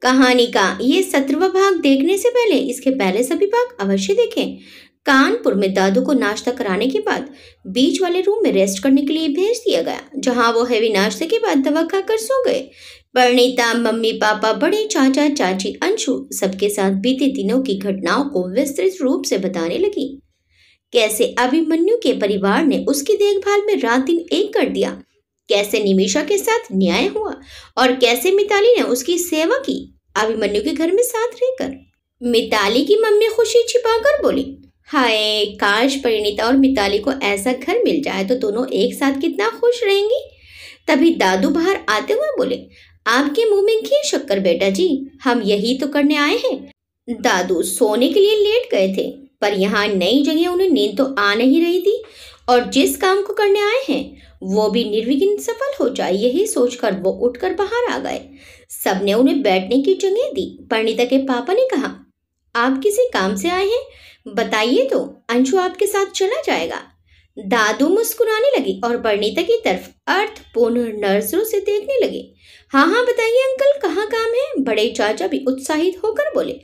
कहानी का ये 17वां भाग देखने से पहले इसके पहले सभी भाग अवश्य देखें। कानपुर में दादू को नाश्ता कराने के बाद बीच वाले रूम में रेस्ट करने के लिए भेज दिया गया, जहां वो हैवी नाश्ते के बाद दवा खाकर सो गए। परिणीता, मम्मी पापा, बड़े चाचा चाची, अंशु सबके साथ बीते दिनों की घटनाओं को विस्तृत रूप से बताने लगी। कैसे अभिमन्यु के परिवार ने उसकी देखभाल में रात दिन एक कर दिया, कैसे निमिषा के साथ न्याय हुआ और कैसे मिताली ने उसकी सेवा की अभिमन्यु के घर में साथ रहकर। मिताली की मम्मी खुशी छिपाकर बोली, हाय काश परिणीता और मिताली को ऐसा घर मिल जाए तो दोनों एक साथ कितना खुश रहेंगी। तभी दादू बाहर आते हुए बोले, आपके मुंह में घी शक्कर बेटा जी, हम यही तो करने आए हैं। दादू सोने के लिए लेट गए थे, पर यहाँ नई जगह उन्हें नींद तो आ नहीं रही थी और जिस काम को करने आए हैं वो भी निर्विघ्न सफल हो जाए, यही सोचकर वो उठकर बाहर आ गए। सबने उन्हें बैठने की जगह दी। परिणीता के पापा ने कहा, आप किसी काम से आए हैं, बताइए तो अंशु आपके साथ चला जाएगा। दादू मुस्कुराने लगी और परिणीता की तरफ अर्थपूर्ण नजरों से देखने लगे। हाँ हाँ बताइए अंकल, कहाँ काम है। बड़े चाचा भी उत्साहित होकर बोले,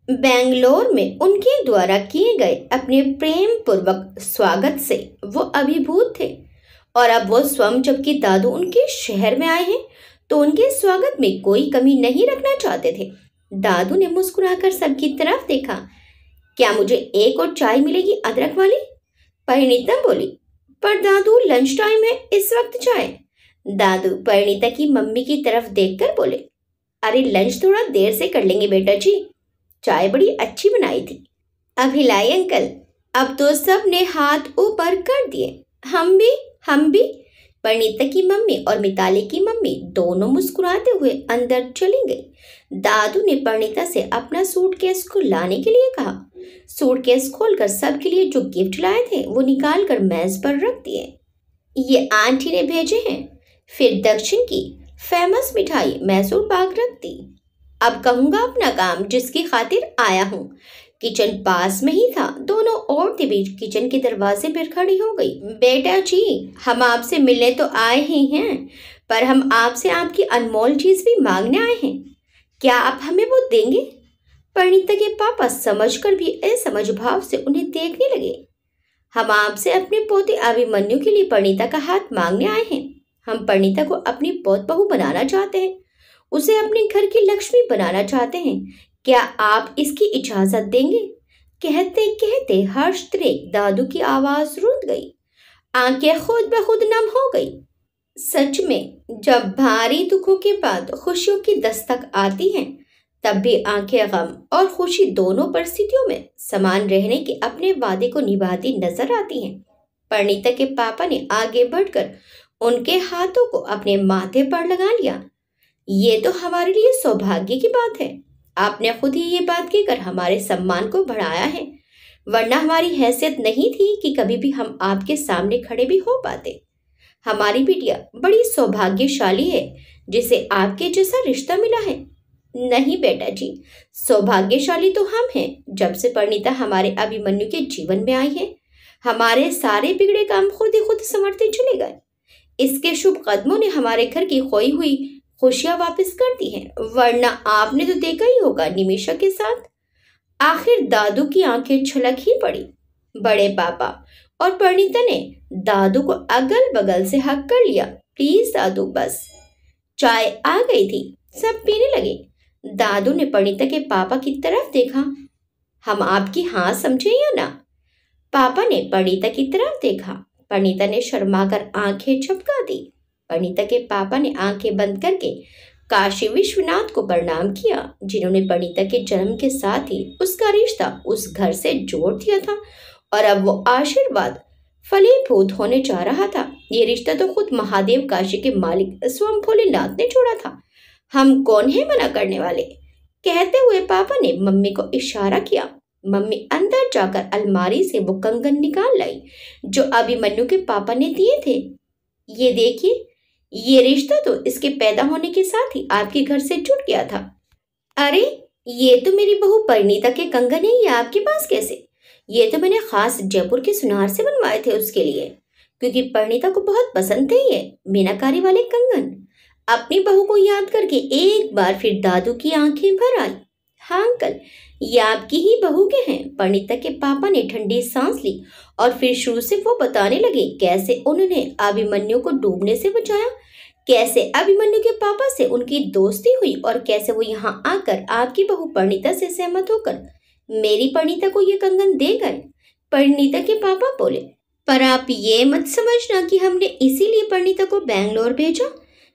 बेंगलोर में उनके द्वारा किए गए अपने प्रेम पूर्वक स्वागत से वो अभिभूत थे और अब वो स्वयं जबकि दादू उनके शहर में आए हैं तो उनके स्वागत में कोई कमी नहीं रखना चाहते थे। दादू ने मुस्कुराकर सबकी तरफ देखा। क्या मुझे एक और चाय मिलेगी अदरक वाली? परिणीता बोली, पर दादू लंच टाइम है, इस वक्त चाय? दादू परिणीता की मम्मी की तरफ देखकर बोले, अरे लंच थोड़ा देर से कर लेंगे बेटा जी, चाय बड़ी अच्छी बनाई थी। अभिलाई अंकल। अब तो सब ने हाथ ऊपर कर दिए। हम भी। परिणीता की मम्मी और मिताली की मम्मी दोनों मुस्कुराते हुए अंदर चली गई। दादू ने परिणीता से अपना सूटकेस को लाने के लिए कहा। सूटकेस खोलकर सबके लिए जो गिफ्ट लाए थे वो निकाल कर मेज पर रख दिए। ये आंटी ने भेजे हैं। फिर दक्षिण की फेमस मिठाई मैसूर पाक रख दी। अब कहूंगा अपना काम जिसकी खातिर आया हूँ। किचन पास में ही था। दोनों औरतें भी किचन के दरवाजे पर खड़ी हो गई। बेटा जी, हम आपसे मिलने तो आए ही हैं, पर हम आपसे आपकी अनमोल चीज भी मांगने आए हैं। क्या आप हमें वो देंगे? परिणीता के पापा समझकर भी असमझ भाव से उन्हें देखने लगे। हम आपसे अपने पोते अभिमन्यु के लिए परिणीता का हाथ मांगने आए हैं। हम परिणीता को अपनी पोत बहू बनाना चाहते हैं, उसे अपने घर की लक्ष्मी बनाना चाहते हैं। क्या आप इसकी इजाजत देंगे? कहते कहते हर्ष त्रेक दादू की आवाज रुंध गई। आंखें खुद ब खुद नम हो गई। सच में जब भारी दुखों के बाद खुशियों की दस्तक आती है तब भी आंखें गम और खुशी दोनों परिस्थितियों में समान रहने के अपने वादे को निभाती नजर आती हैं। परिणीता के पापा ने आगे बढ़कर उनके हाथों को अपने माथे पर लगा लिया। ये तो हमारे लिए सौभाग्य की बात है। आपने खुद ही ये बात कहकर हमारे सम्मान को बढ़ाया है, वरना हमारी हैसियत नहीं थी कि कभी भी हम आपके सामने खड़े भी हो पाते। हमारी बिटिया बड़ी सौभाग्यशाली है जिसे आपके जैसा रिश्ता मिला है। नहीं बेटा जी, सौभाग्यशाली तो हम हैं। जब से परिणीता हमारे अभिमन्यु के जीवन में आई है, हमारे सारे बिगड़े काम खुद ही खुद संवरते चले गए। इसके शुभ कदमों ने हमारे घर की खोई हुई खुशियां वापस कर दी हैं, वरना आपने तो देखा ही होगा निमिषा के साथ। आखिर दादू की आंखें छलक ही पड़ी। बड़े पापा और परिणीता ने दादू को अगल बगल से हक कर लिया। प्लीज दादू बस। चाय आ गई थी, सब पीने लगे। दादू ने परिणीता के पापा की तरफ देखा। हम आपकी हाँ समझे या ना? पापा ने परिणीता की तरफ देखा। परिणीता ने शर्माकर आंखें झपका दी। परिणीता के पापा ने आंखें बंद करके काशी विश्वनाथ को प्रणाम किया, जिन्होंने परिणीता के जन्म के साथ ही उसका रिश्ता उस घर से जोड़ दिया था और अब वो आशीर्वाद फलीभूत होने जा रहा था। ये रिश्ता तो खुद महादेव काशी के मालिक स्वयं भोलेनाथ ने जोड़ा था। हम कौन है मना करने वाले? कहते हुए पापा ने मम्मी को इशारा किया। मम्मी अंदर जाकर अलमारी से वो कंगन निकाल लाई जो अभिमन्यु के पापा ने दिए थे। ये देखिए, ये रिश्ता तो इसके पैदा होने के साथ ही आपके घर से जुड़ गया था। अरे ये तो मेरी बहू परिणीता के कंगन है, ये आपके पास कैसे? ये तो मैंने खास जयपुर के सुनार से बनवाए थे उसके लिए, क्योंकि परिणीता को बहुत पसंद थे ये मीनाकारी वाले कंगन। अपनी बहू को याद करके एक बार फिर दादू की आंखें भर आई। हाँ अंकल, ये आपकी ही बहू के हैं। परिणीता के पापा ने ठंडी सांस ली और फिर शुरू से वो बताने लगे कैसे उन्होंने अभिमन्यु को डूबने से बचाया, कैसे अभिमन्यु के पापा से उनकी दोस्ती हुई और कैसे वो यहाँ आकर आपकी बहू परिणीता से सहमत होकर मेरी परिणीता को ये कंगन दे गए। परिणीता के पापा बोले, पर आप ये मत समझना कि हमने इसीलिए परिणीता को बैंगलोर भेजा।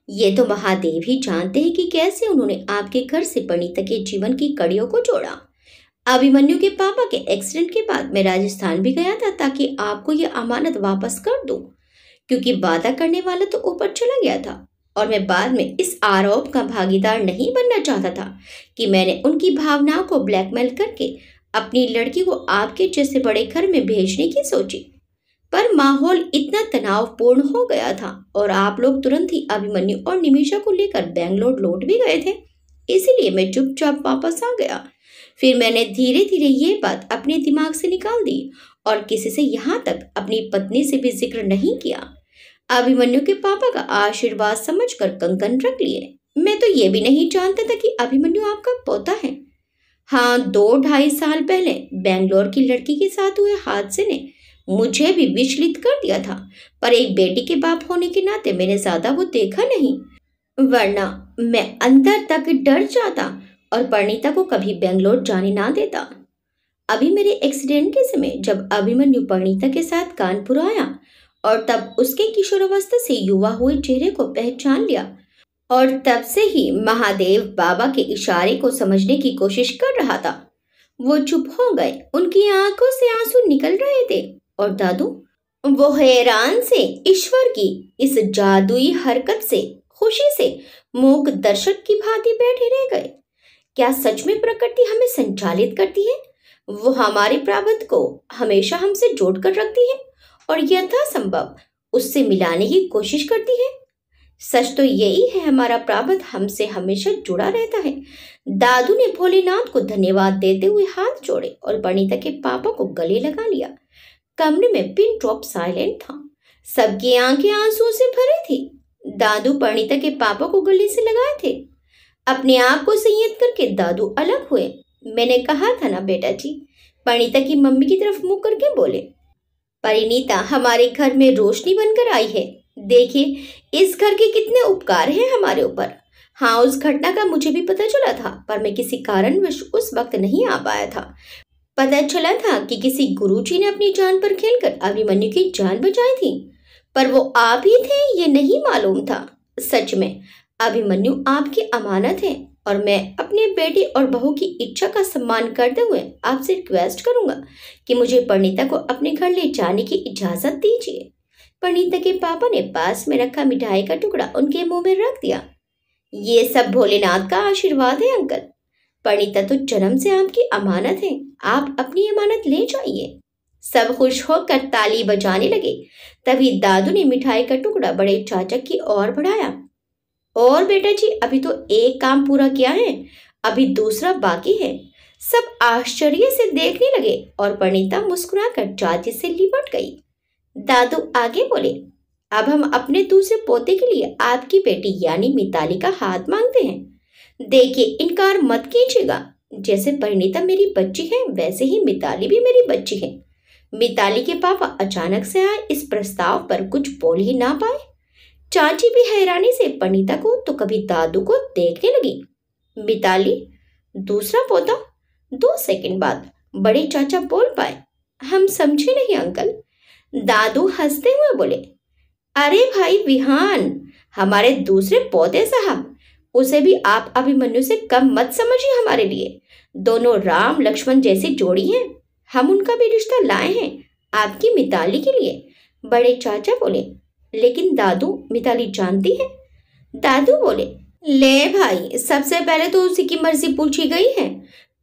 ये तो महादेव ही जानते हैं कि कैसे उन्होंने आपके घर से परिणीता के जीवन की कड़ियों को जोड़ा। अभिमन्यु के पापा के एक्सीडेंट के बाद मैं राजस्थान भी गया था ताकि आपको ये अमानत वापस कर दूं, क्योंकि वादा करने वाला तो ऊपर चला गया था और मैं बाद में इस आरोप का भागीदार नहीं बनना चाहता था कि मैंने उनकी भावनाओं को ब्लैकमेल करके अपनी लड़की को आपके जैसे बड़े घर में भेजने की सोची। पर माहौल इतना तनावपूर्ण हो गया था और आप लोग तुरंत ही अभिमन्यु और निमिषा को लेकर बैंगलोर लौट भी गए थे, इसीलिए मैं चुपचाप वापस आ गया। फिर मैंने धीरे धीरे ये बात अपने दिमाग से निकाल दी और किसी से यहाँ तक अपनी पत्नी से भी जिक्र नहीं किया। अभिमन्यु के पापा का आशीर्वाद समझकर कंकन रख लिए। मैं तो ये भी नहीं जानता था कि अभिमन्यु आपका पोता है। हाँ, 2-2.5 साल पहले बेंगलोर की लड़की के साथ हुए हादसे ने मुझे भी विचलित कर दिया था, पर एक बेटी के बाप होने के नाते मैंने ज्यादा वो देखा नहीं, वरना मैं अंदर तक डर जाता और परिणीता को कभी बेंगलोर जाने ना देता। अभी मेरे एक्सीडेंट के समय जब अभिमन्यु परिणीता के साथ कानपुर आया और तब उसके किशोरावस्था से युवा हुए चेहरे को पहचान लिया और तब से ही महादेव बाबा के इशारे को समझने की कोशिश कर रहा था। वो चुप हो गए, उनकी आंखों से आंसू निकल रहे थे और दादू, वो हैरान से ईश्वर की इस जादुई हरकत से खुशी से मूक दर्शक की भांति बैठे रह गए। क्या सच में प्रकृति हमें संचालित करती है? वो हमारे प्रारब्ध को हमेशा हमसे जोड़ कर रखती है और यथासंभव उससे मिलाने की कोशिश करती है। सच तो यही है, हमारा प्रारब्ध हमसे हमेशा जुड़ा रहता है। दादू ने भोलेनाथ को धन्यवाद देते हुए हाथ जोड़े और परिणीता के पापा को गले लगा लिया। कमरे में पिन ड्रॉप साइलेंट था, सबकी आंखें आंसू से भरी थी। दादू परिणीता के पापा को गले से लगाए थे। अपने आप को संयत करके दादू अलग हुए। मैंने कहा था ना बेटा जी, परिणीता की मम्मी की तरफ मुंह करके बोले। परिणीता हमारे घर में रोशनी बनकर आई है। देखिए, इस घर के कितने उपकार हैं हमारे ऊपर। हाँ, उस घटना का मुझे भी पता चला था, पर मैं किसी कारणवश उस वक्त नहीं आ पाया था। पता चला था कि किसी गुरुजी ने अपनी जान पर खेलकर अभिमन्यु की जान बचाई थी, पर वो आप ही थे ये नहीं मालूम था। सच में अभिमन्यु आपकी अमानत है और मैं अपने बेटे और बहू की इच्छा का सम्मान करते हुए आपसे रिक्वेस्ट करूंगा कि मुझे परिणीता को अपने घर ले जाने की इजाजत दीजिए। परिणीता के पापा ने पास में रखा मिठाई का टुकड़ा उनके मुंह में रख दिया। ये सब भोलेनाथ का आशीर्वाद है अंकल। परिणीता तो जन्म से आपकी अमानत है, आप अपनी अमानत ले जाइए। सब खुश होकर ताली बजाने लगे। तभी दादू ने मिठाई का टुकड़ा बड़े चाचा की ओर बढ़ाया। और बेटा जी, अभी तो एक काम पूरा किया है, अभी दूसरा बाकी है। सब आश्चर्य से देखने लगे और परिणीता मुस्कुराकर चाची से लिपट गई। दादू आगे बोले, अब हम अपने दूसरे पोते के लिए आपकी बेटी यानी मिताली का हाथ मांगते हैं। देखिए, इनकार मत कीजिएगा। जैसे परिणीता मेरी बच्ची है, वैसे ही मिताली भी मेरी बच्ची है। मिताली के पापा अचानक से आए इस प्रस्ताव पर कुछ बोल ही ना पाए। चाची भी हैरानी से परिणीता को तो कभी दादू को देखने लगी। मिताली, दूसरा पोता? 2 सेकंड बाद बड़े चाचा बोल पाए, हम समझे नहीं अंकल। दादू हंसते हुए बोले, अरे भाई विहान, हमारे दूसरे पोते साहब, उसे भी आप अभिमन्यु से कम मत समझिए। हमारे लिए दोनों राम लक्ष्मण जैसी जोड़ी हैं। हम उनका भी रिश्ता लाए हैं आपकी मिताली के लिए। बड़े चाचा बोले, लेकिन दादू, मिताली जानती है? दादू बोले, ले भाई, सबसे पहले तो उसी की मर्जी पूछी गई है।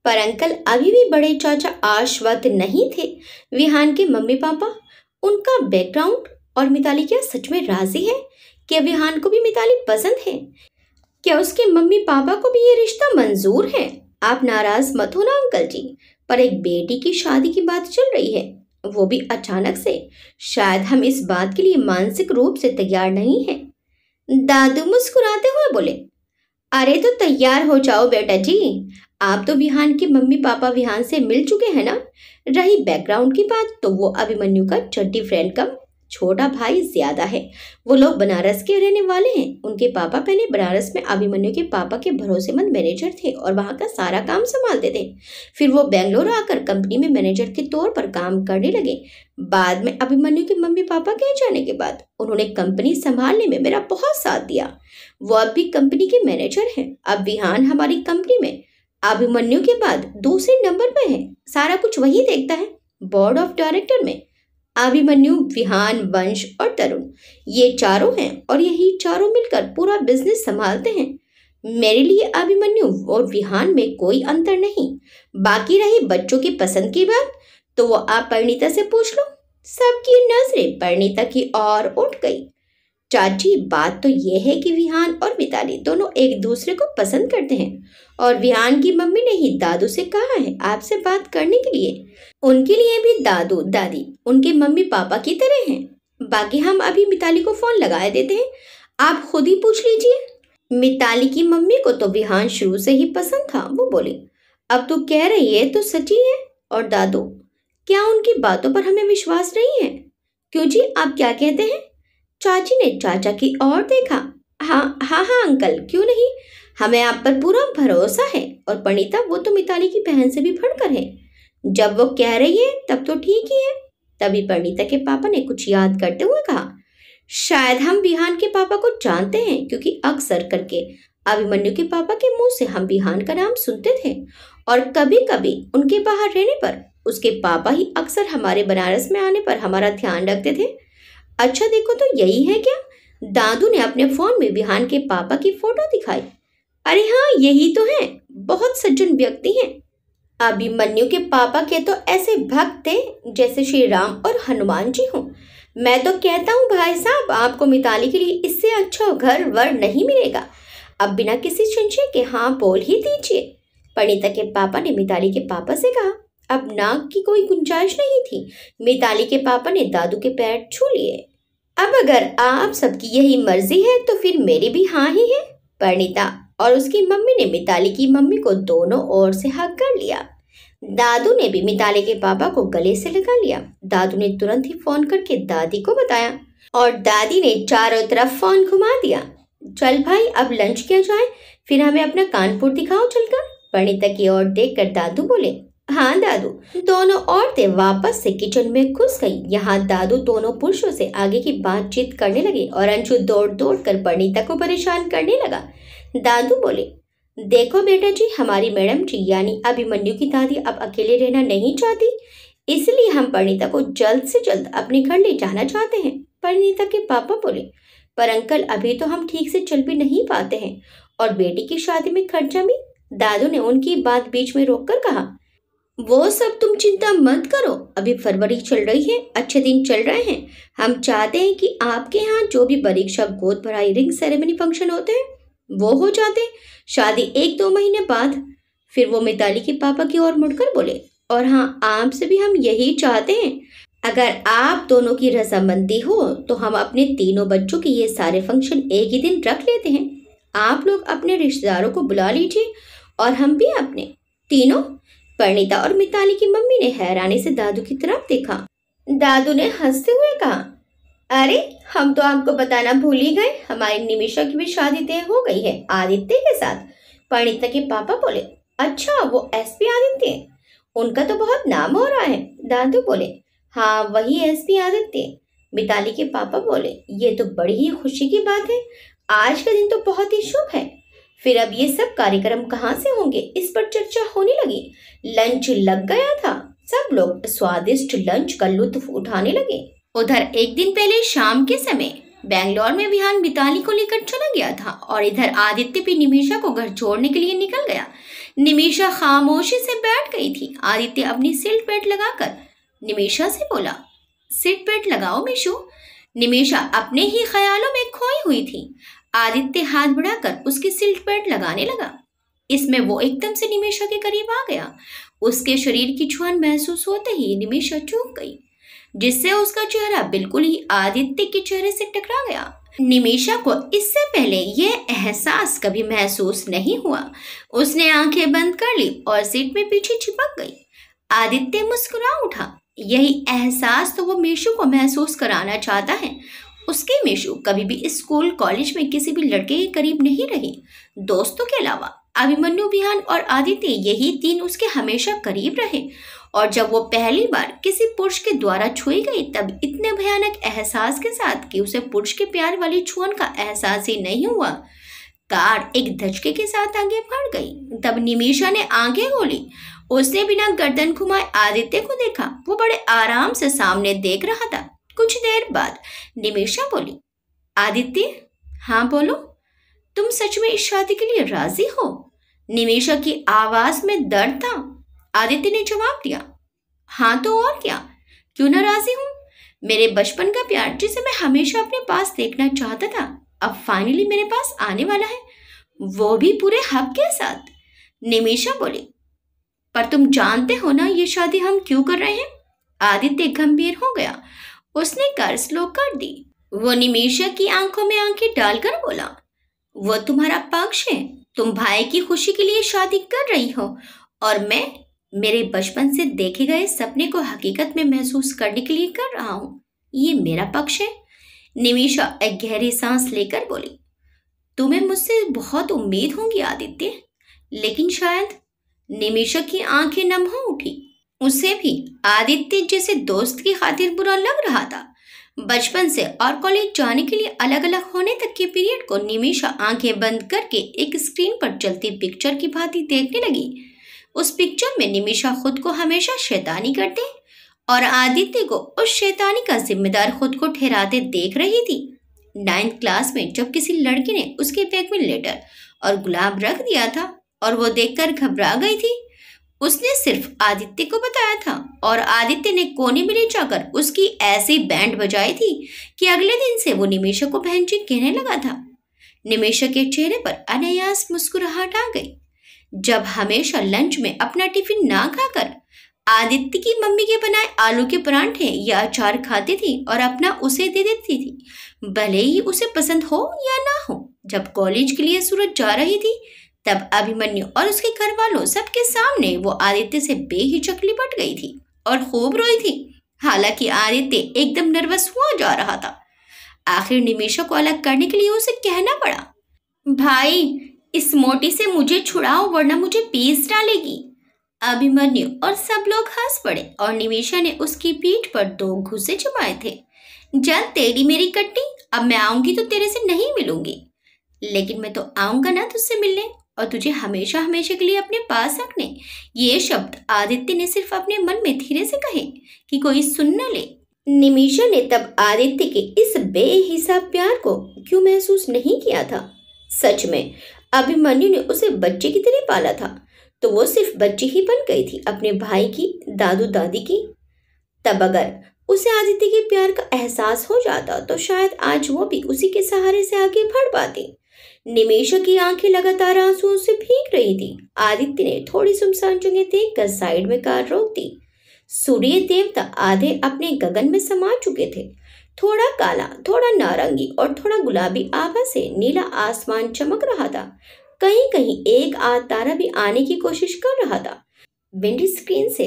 पर अंकल, अभी भी बड़े चाचा आश्वस्त नहीं थे। विहान के मम्मी पापा, उनका बैकग्राउंड और मिताली क्या सच में राजी है? क्या विहान को भी मिताली पसंद है? क्या उसके मम्मी पापा को भी ये रिश्ता मंजूर है? आप नाराज मत होना अंकल जी, पर एक बेटी की शादी की बात चल रही है, वो भी अचानक से। शायद हम इस बात के लिए मानसिक रूप से तैयार नहीं हैं। दादू मुस्कुराते हुए बोले, अरे तो तैयार हो जाओ बेटा जी, आप तो विहान के मम्मी पापा विहान से मिल चुके हैं ना। रही बैकग्राउंड की बात, तो वो अभिमन्यु का चड्डी फ्रेंड का छोटा भाई ज्यादा है। वो लोग बनारस के रहने वाले हैं। उनके पापा पहले बनारस में अभिमन्यु के पापा के भरोसेमंद मैनेजर थे और वहां का सारा काम संभालते थे। फिर वो बेंगलोर आकर कंपनी में मैनेजर के तौर पर काम करने लगे। बाद में अभिमन्यु के मम्मी पापा के जाने के बाद उन्होंने कंपनी संभालने में मेरा बहुत साथ दिया। वो अब भी कंपनी के मैनेजर हैं। अब विहान हमारी कंपनी में अभिमन्यु के बाद दूसरे नंबर पे है। सारा कुछ वही देखता है। बोर्ड ऑफ डायरेक्टर में अभिमन्यु, विहान, वंश और तरुण, ये चारों हैं और यही चारों मिलकर पूरा बिजनेस संभालते हैं। मेरे लिए अभिमन्यु और विहान में कोई अंतर नहीं। बाकी रही बच्चों की पसंद की बात, तो वो आप परिणीता से पूछ लो। सबकी नजरें परिणीता की ओर उठ गई। चाची, बात तो ये है कि विहान और मिताली दोनों एक दूसरे को पसंद करते हैं और विहान की मम्मी ने ही दादू से कहा है आपसे बात करने के लिए। उनके लिए भी दादू दादी उनके मम्मी पापा की तरह हैं। बाकी हम अभी मिताली को फोन लगाए देते हैं, आप खुद ही पूछ लीजिए। मिताली की मम्मी को तो विहान शुरू से ही पसंद था। वो बोली, अब तू कह रही है तो सच्ची है। और दादू, क्या उनकी बातों पर हमें विश्वास नहीं है? क्यों जी, आप क्या कहते हैं? चाची ने चाचा की ओर देखा। हाँ हाँ हाँ अंकल, क्यों नहीं, हमें आप पर पूरा भरोसा है। और परिणीता, वो तो मिताली की बहन से भी बढ़कर है। जब वो कह रही है तब तो ठीक ही है। तभी परिणीता के पापा ने कुछ याद करते हुए कहा, शायद हम विहान के पापा को जानते हैं, क्योंकि अक्सर करके अभिमन्यु के पापा के मुंह से हम विहान का नाम सुनते थे और कभी कभी उनके बाहर रहने पर उसके पापा ही अक्सर हमारे बनारस में आने पर हमारा ध्यान रखते थे। अच्छा देखो, तो यही है क्या? दादू ने अपने फोन में विहान के पापा की फोटो दिखाई। अरे हाँ, यही तो है, बहुत सज्जन व्यक्ति हैं। अभिमन्यु के पापा के तो ऐसे भक्त थे जैसे श्री राम और हनुमान जी हों। मैं तो कहता हूँ भाई साहब, आपको मिताली के लिए इससे अच्छा घर वर नहीं मिलेगा। अब बिना किसी संशय के हाँ बोल ही दीजिए। परिणीता के पापा ने मिताली के पापा से कहा। अब नाक की कोई गुंजाइश नहीं थी। मिताली के पापा ने दादू के पैर छू लिए। अब अगर आप सबकी यही मर्जी है तो फिर मेरी भी हाँ ही है। परिणीता और उसकी मम्मी ने मिताली की मम्मी को दोनों ओर से हक कर लिया। दादू ने भी मिताली के पापा को गले से लगा लिया। दादू ने तुरंत ही फोन करके दादी को बताया और दादी ने चारों तरफ फोन घुमा दिया। चल भाई, अब लंच किया जाए, फिर हमें अपना कानपुर दिखाओ चलकर। परिणीता की ओर देखकर दादू बोले, हाँ दादू। दोनों औरतें वापस से किचन में घुस गई। यहाँ दादू दोनों पुरुषों से आगे की बातचीत करने लगे और अंशु दौड़ दौड़ कर परिणीता को परेशान करने लगा। दादू बोले, देखो बेटा जी, हमारी मैडम जी यानी अभिमन्यु की दादी अब अकेले रहना नहीं चाहती, इसलिए हम परिणीता को जल्द से जल्द अपने घर ले जाना चाहते हैं। परिणीता के पापा बोले, पर अंकल अभी तो हम ठीक से चल भी नहीं पाते हैं और बेटी की शादी में खर्चा भी। दादू ने उनकी बात बीच में रोककर कहा, वो सब तुम चिंता मत करो, अभी फरवरी चल रही है, अच्छे दिन चल रहे हैं। हम चाहते हैं कि आपके यहाँ जो भी परीक्षा गोद भराई रिंग सेरेमनी फंक्शन होते हैं वो हो जाते, शादी 1-2 महीने बाद। फिर वो मिताली के पापा की ओर मुड़कर बोले, और हाँ, आपसे भी हम यही चाहते हैं, अगर आप दोनों की रजामंदी हो तो हम अपने तीनों बच्चों के ये सारे फंक्शन एक ही दिन रख लेते हैं। आप लोग अपने रिश्तेदारों को बुला लीजिए और हम भी अपने। तीनों? परिणीता और मिताली की मम्मी ने हैरानी से दादू की तरफ देखा। दादू ने हंसते हुए कहा, अरे हम तो आपको बताना भूल ही गए, हमारी निमिषा की भी शादी तय हो गई है आदित्य के साथ। परिणीता के पापा बोले, अच्छा वो एसपी आदित्य, उनका तो बहुत नाम हो रहा है। दादू बोले, हाँ वही एसपी आदित्य। मिताली के पापा बोले, ये तो बड़ी ही खुशी की बात है, आज का दिन तो बहुत ही शुभ है। फिर अब ये सब कार्यक्रम कहाँ से होंगे, इस पर चर्चा होने लगी। लंच लग गया था, सब लोग स्वादिष्ट लंच का लुत्फ उठाने लगे। उधर एक दिन पहले शाम के समय बेंगलोर में विहान मिताली को लेकर चला गया था और इधर आदित्य भी निमिषा को घर छोड़ने के लिए निकल गया। निमिषा खामोशी से बैठ गई थी। आदित्य अपनी सीट बेल्ट लगाकर निमिषा से बोला, सीट बेल्ट लगाओ मिशु। निमिषा अपने ही ख्यालों में खोई हुई थी। आदित्य हाथ बढ़ाकर उसकी सीट बेल्ट लगाने लगा। इसमें वो एकदम से निमिषा के करीब आ गया। उसके शरीर की छुआन महसूस होते ही निमिषा चूक गई, जिससे उसका चेहरा बिल्कुल ही आदित्य के चेहरे से टकरा गया। निमिषा को इससे पहले यह एहसास कभी महसूस नहीं हुआ। उसने आंखें बंद कर ली और सीट में पीछे चिपक गई। आदित्य मुस्कुरा उठा। यही एहसास तो वो मीशु को महसूस कराना चाहता है। उसकी मीशु कभी भी स्कूल कॉलेज में किसी भी लड़के के करीब नहीं रही, दोस्तों के अलावा। अभिमन्यु, विहान और आदित्य, यही तीन उसके हमेशा करीब रहे। और जब वो पहली बार किसी पुरुष के द्वारा छुई गई तब इतने भयानक एहसास के साथ कि उसे पुरुष के प्यार वाली छुअन का एहसास ही नहीं हुआ। कार एक धचके के साथ आगे बढ़ गई। तब निमिषा ने आंखें खोली। उसने बिना गर्दन घुमाए आदित्य को देखा। वो बड़े आराम से सामने देख रहा था। कुछ देर बाद निमिषा बोली, आदित्य। हाँ बोलो, तुम सच में इस शादी के लिए राजी हो? निमिषा की आवाज में दर्द था। आदित्य ने जवाब दिया, हाँ तो और क्या, क्यों ना राजी हूं। मेरे बचपन का प्यार जिसे मैं हमेशा अपने पास देखना चाहता था, अब फाइनली मेरे पास आने वाला है, वो भी पूरे हक के साथ। निमिषा बोली, पर तुम जानते हो ना ये शादी हम क्यों कर रहे हैं? आदित्य गंभीर हो गया। उसने कार स्लो कर दी। वो निमिषा की आंखों में आंखें डालकर बोला, वो तुम्हारा पक्ष है। तुम भाई की खुशी के लिए शादी कर रही हो और मैं मेरे बचपन से देखे गए सपने को हकीकत में महसूस करने के लिए कर रहा हूँ। ये मेरा पक्ष है। निमिषा एक गहरी सांस लेकर बोली, तुम्हें मुझसे बहुत उम्मीद होगी आदित्य, लेकिन शायद। निमिषा की आंखें नम हो उठी। उसे भी आदित्य जैसे दोस्त की खातिर बुरा लग रहा था। बचपन से और कॉलेज जाने के लिए अलग अलग होने तक के पीरियड को निमिषा आंखें बंद करके एक स्क्रीन पर चलती पिक्चर की भांति देखने लगी। उस पिक्चर में निमिषा खुद को हमेशा शैतानी करते और आदित्य को उस शैतानी का जिम्मेदार खुद को ठहराते देख रही थी। 9th क्लास में जब किसी लड़के ने उसके बैग में लेटर और गुलाब रख दिया था और वो देखकर घबरा गई थी। उसने सिर्फ आदित्य को बताया था और आदित्य ने कोने में ले जाकर उसकी ऐसी बैंड बजाई थी कि अगले दिन से वो निमिषा को बहन जी कहने लगा था। निमिषा के चेहरे पर अनायास मुस्कुराहट आ गई। जब हमेशा लंच में अपना टिफिन ना खाकर आदित्य की मम्मी के बनाए आलू के परांठे या अचार खाती थी और अपना उसे दे देती थी, भले ही उसे पसंद हो या ना हो। जब कॉलेज के लिए सूरत जा रही थी तब अभिमन्यु और उसके घर वालों सबके सामने वो आदित्य से बेहिचक लिपट गई थी और खूब रोई थी। हालांकि आदित्य एकदम नर्वस हुआ जा रहा था। आखिर निमिषा को अलग करने के लिए उसे कहना पड़ा, भाई इस मोटी से मुझे छुड़ाओ वरना मुझे पीस डालेगी। अभिमन्यु और सब लोग हंस पड़े और निमिषा ने उसकी पीठ पर 2 घूंसे जमाए थे। जल तेरी मेरी कट्टी, अब मैं आऊंगी तो तेरे से नहीं मिलूंगी, लेकिन मैं तो आऊंगा ना तुझसे मिलने और तुझे हमेशा हमेशा के लिए अपने पास रखने। ये शब्द आदित्य ने सिर्फ अपने मन में धीरे से कहे कि कोई सुन न ले। निमिषा ने तब आदित्य के इस बेहिसाब प्यार को क्यों महसूस नहीं किया था। सच में अभिमन्यु ने उसे बच्चे की तरह पाला था तो वो सिर्फ बच्ची ही बन गई थी अपने भाई की, दादू दादी की। तब अगर उसे आदित्य के प्यार का एहसास हो जाता तो शायद आज वो भी उसी के सहारे से आगे बढ़ पाती। निमिषा की आंखें लगातार आंसुओं से भीग रही थी। आदित्य ने थोड़ी सुनसान जगह देखकर साइड में कार रोक दी। सूर्य देवता आधे अपने गगन में समा चुके थे। थोड़ा काला, थोड़ा नारंगी और थोड़ा गुलाबी आभा से नीला आसमान चमक रहा था। कहीं कहीं एक आध तारा भी आने की कोशिश कर रहा था। विंडो स्क्रीन से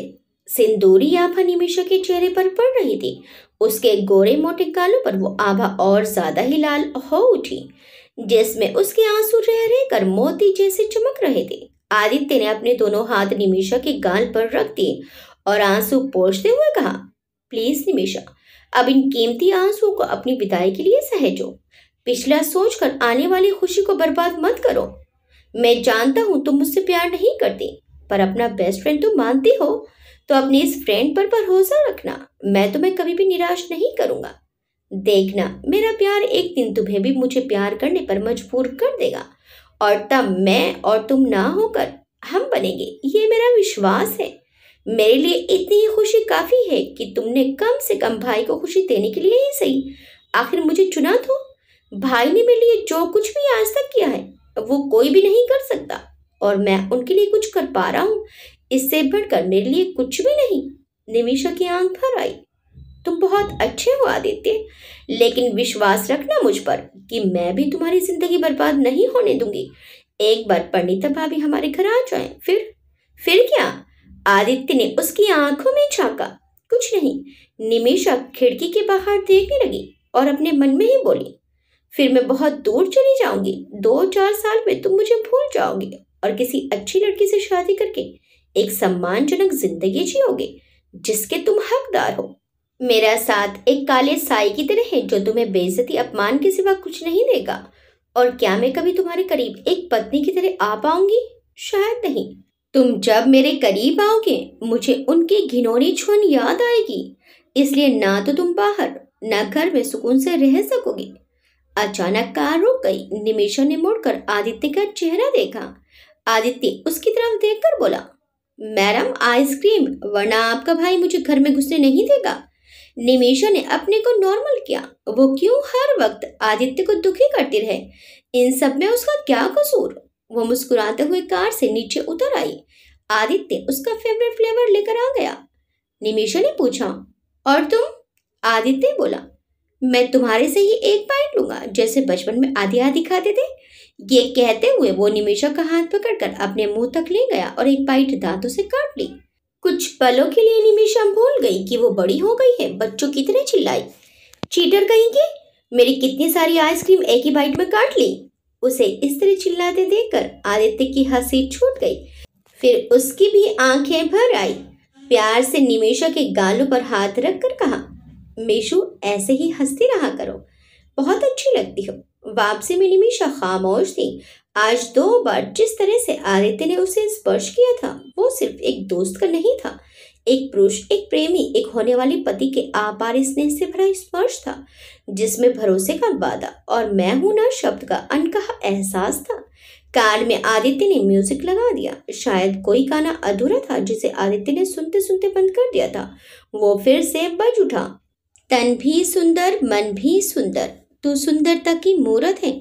सिंदूरी आभा निमिषा के चेहरे पर पड़ रही थी। उसके गोरे मोटे गालों पर वो आभा और ज्यादा ही लाल हो उठी, जिसमें उसके आंसू रह रह कर मोती जैसे चमक रहे थे। आदित्य ने अपने दोनों हाथ निमिषा के गाल पर रख दिए और आंसू पोंछते हुए कहा, प्लीज निमिषा, अब इन कीमती आंसुओं को अपनी विदाई के लिए सहेजो। पिछला सोचकर आने वाली खुशी को बर्बाद मत करो। मैं जानता हूं तुम मुझसे प्यार नहीं करती, पर अपना बेस्ट फ्रेंड तुम मानती हो तो अपनी इस फ्रेंड पर भरोसा रखना। मैं तुम्हें कभी भी निराश नहीं करूंगा। देखना, मेरा प्यार एक दिन तुम्हें भी मुझे प्यार करने पर मजबूर कर देगा और तब मैं और तुम ना होकर हम बनेंगे, ये मेरा विश्वास है। मेरे लिए इतनी ही खुशी काफी है कि तुमने कम से कम भाई को खुशी देने के लिए ही सही आखिर मुझे चुना तो। भाई ने मेरे लिए जो कुछ भी आज तक किया है वो कोई भी नहीं कर सकता और मैं उनके लिए कुछ कर पा रहा हूँ, इससे बढ़कर मेरे लिए कुछ भी नहीं। निमिषा की आंख भर आई। तुम बहुत अच्छे हो आदित्य, लेकिन विश्वास रखना मुझ पर कि मैं भी तुम्हारी जिंदगी बर्बाद नहीं होने दूंगी। एक बार परिणीता भाभी हमारे घर आ जाए, फिर क्या? आदित्य ने उसकी आंखों में झांका। कुछ नहीं। निमिषा खिड़की के बाहर देखने लगी और अपने मन में ही बोली, फिर मैं बहुत दूर चली जाऊंगी। 2-4 साल में तुम मुझे भूल जाओगे और किसी अच्छी लड़की से शादी करके एक सम्मानजनक जिंदगी जियोगे जिसके तुम हकदार हो। मेरा साथ एक काले साए की तरह है जो तुम्हें बेइज्जती अपमान के सिवा कुछ नहीं देगा। और क्या मैं कभी तुम्हारे करीब एक पत्नी की तरह आ पाऊंगी? शायद नहीं। तुम जब मेरे करीब आओगे मुझे उनकी घिनौनी छुन याद आएगी, इसलिए ना तो तुम बाहर ना घर में सुकून से रह सकोगे। अचानक कार रुक गई। निमिषा ने मुड़कर आदित्य का चेहरा देखा। आदित्य उसकी तरफ देखकर बोला, मैडम आइसक्रीम, वरना आपका भाई मुझे घर में घुसने नहीं देगा। निमिषा ने अपने को नॉर्मल किया। वो क्यों हर वक्त आदित्य को दुखी करती रहे? इन सब में उसका क्या कसूर? वो मुस्कुराते हुए कार से नीचे उतर आई। आदित्य उसका फेवरेट फ्लेवर लेकर आ गया। निमिषा ने पूछा, और तुम? आदित्य बोला, मैं तुम्हारे से ही एक बाइट लूंगा, जैसे बचपन में आधी आधी खाते थे। ये कहते हुए वो निमिषा का हाथ पकड़कर अपने मुंह तक ले गया और एक बाइट दांतों से काट ली। कुछ पलों के लिए निमिषा भूल गई कि वो बड़ी हो गई है। बच्चों की तरह चिल्लाई, चीटर कहेंगे, मेरी कितनी सारी आइसक्रीम एक ही बाइट में काट ली। उसे इस तरह चिल्लाते देखकर आदित्य की हंसी छूट गई। फिर उसकी भी आंखें भर आई। प्यार से निमिषा के गालों पर हाथ रखकर कहा, मीशू ऐसे ही हंसती रहा करो, बहुत अच्छी लगती हो। वापसी में निमिषा खामोश थी। आज 2 बार जिस तरह से आदित्य ने उसे स्पर्श किया था वो सिर्फ एक दोस्त का नहीं था, एक पुरुष, एक प्रेमी, एक होने वाली पति के आपार स्नेह से भरा स्पर्श था जिसमें भरोसे का वादा और मैं हूं ना शब्द का अनकहा एहसास था। कार में आदित्य ने म्यूजिक लगा दिया। शायद कोई गाना अधूरा था जिसे आदित्य ने सुनते सुनते बंद कर दिया था। वो फिर से बज उठा, तन भी सुंदर मन भी सुंदर, तू सुंदरता की मूरत है,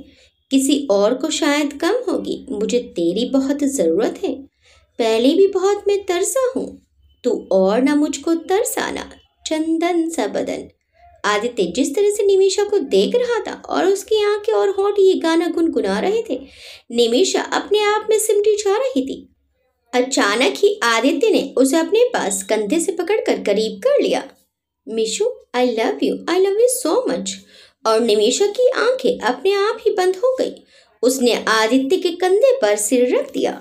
किसी और को शायद कम होगी, मुझे तेरी बहुत जरूरत है, पहले भी बहुत मैं तरसा हूँ, तू और ना मुझको तरसाना, चंदन सा बदन। आदित्य जिस तरह से निमिषा को देख रहा था और उसकी आंखें और होंठ ये गाना गुनगुना रहे थे, निमिषा अपने आप में सिमटी जा रही थी। अचानक ही आदित्य ने उसे अपने पास कंधे से पकड़कर करीब कर लिया। Mishu, I love you so much. और निमिषा की आंखें अपने आप ही बंद हो गई। उसने आदित्य के कंधे पर सिर रख दिया।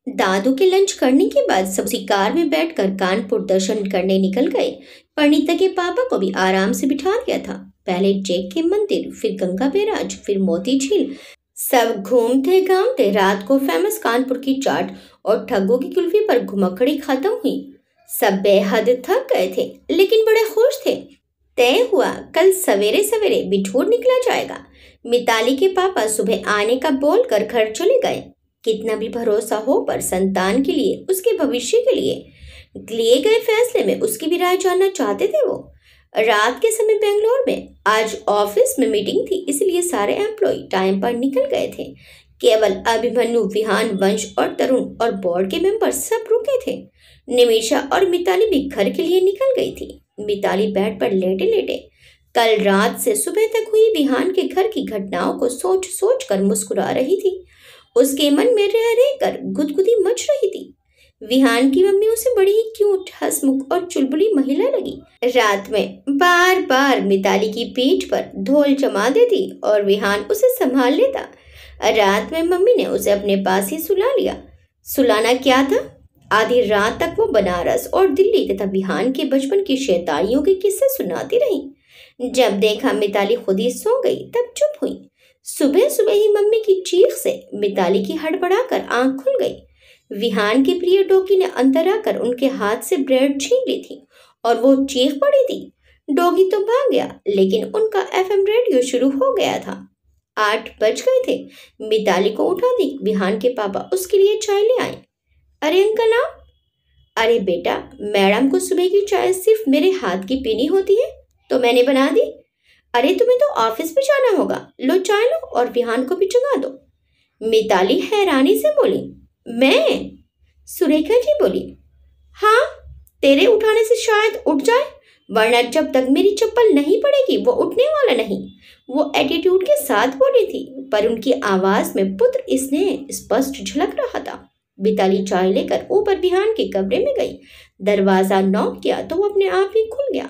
दादू के लंच करने के बाद सब्जी कार में बैठकर कानपुर दर्शन करने निकल गए। परिणीता के पापा को भी आराम से बिठा दिया था। पहले जैक के मंदिर, फिर गंगा बैराज, फिर मोती झील। सब घूमते घामते रात को फेमस कानपुर की चाट और ठग्गों की कुल्फी पर घुमक्कड़ी खत्म हुई। सब बेहद थक गए थे लेकिन बड़े खुश थे। तय हुआ कल सवेरे सवेरे बिठूर निकला जाएगा। मिताली के पापा सुबह आने का बोलकर घर चले गए। कितना भी भरोसा हो पर संतान के लिए, उसके भविष्य के लिए गए फैसले में उसकी भी राय जानना चाहते थे वो। रात के समय बेंगलोर में आज ऑफिस में मीटिंग थी, इसलिए सारे एम्प्लॉय टाइम पर निकल गए थे। केवल अभिमन्यु, विहान, वंश और तरुण और बोर्ड के मेंबर सब रुके थे। निमिषा और मिताली भी घर के लिए निकल गई थी। मिताली बेड पर लेटे लेटे कल रात से सुबह तक हुई विहान के घर की घटनाओं को सोच सोच कर मुस्कुरा रही थी। उसके मन में रह रहकर गुदगुदी मच रही थी। विहान की मम्मी उसे बड़ी ही क्यूट, हंसमुख और चुलबुली महिला लगी। रात में बार बार मिताली की पीठ पर धौल जमा देती और विहान उसे संभाल लेता। रात में मम्मी ने उसे अपने पास ही सुला लिया। सुलाना क्या था, आधी रात तक वो बनारस और दिल्ली तथा विहान के बचपन की शैतानियों के किस्से सुनाती रही। जब देखा मिताली खुद ही सो गई तब चुप हुई। सुबह सुबह ही मम्मी की चीख से मिताली की हड़बड़ाकर आंख खुल गई। विहान के प्रिय डॉगी ने अंदर आकर उनके हाथ से ब्रेड छीन ली थी और वो चीख पड़ी थी। डॉगी तो भाग गया लेकिन उनका एफएम रेडियो शुरू हो गया था। 8 बज गए थे। मिताली को उठा दी। विहान के पापा उसके लिए चाय ले आए। अरे अंकल आप? अरे बेटा, मैडम को सुबह की चाय सिर्फ मेरे हाथ की पीनी होती है तो मैंने बना दी। अरे तुम्हें तो ऑफिस भी जाना होगा, लो चाय लो और विहान को भी जगा दो। मिताली हैरानी से बोली, मैं? सुरेखा जी बोली, हाँ, तेरे उठाने से शायद उठ जाए वरना जब तक मेरी चप्पल नहीं पड़ेगी वो उठने वाला नहीं। वो एटीट्यूड के साथ बोली थी, पर उनकी आवाज में पुत्र स्नेह स्पष्ट झलक रहा था। मिताली चाय लेकर ऊपर विहान के कमरे में गई। दरवाजा नॉक किया तो वो अपने आप ही खुल गया।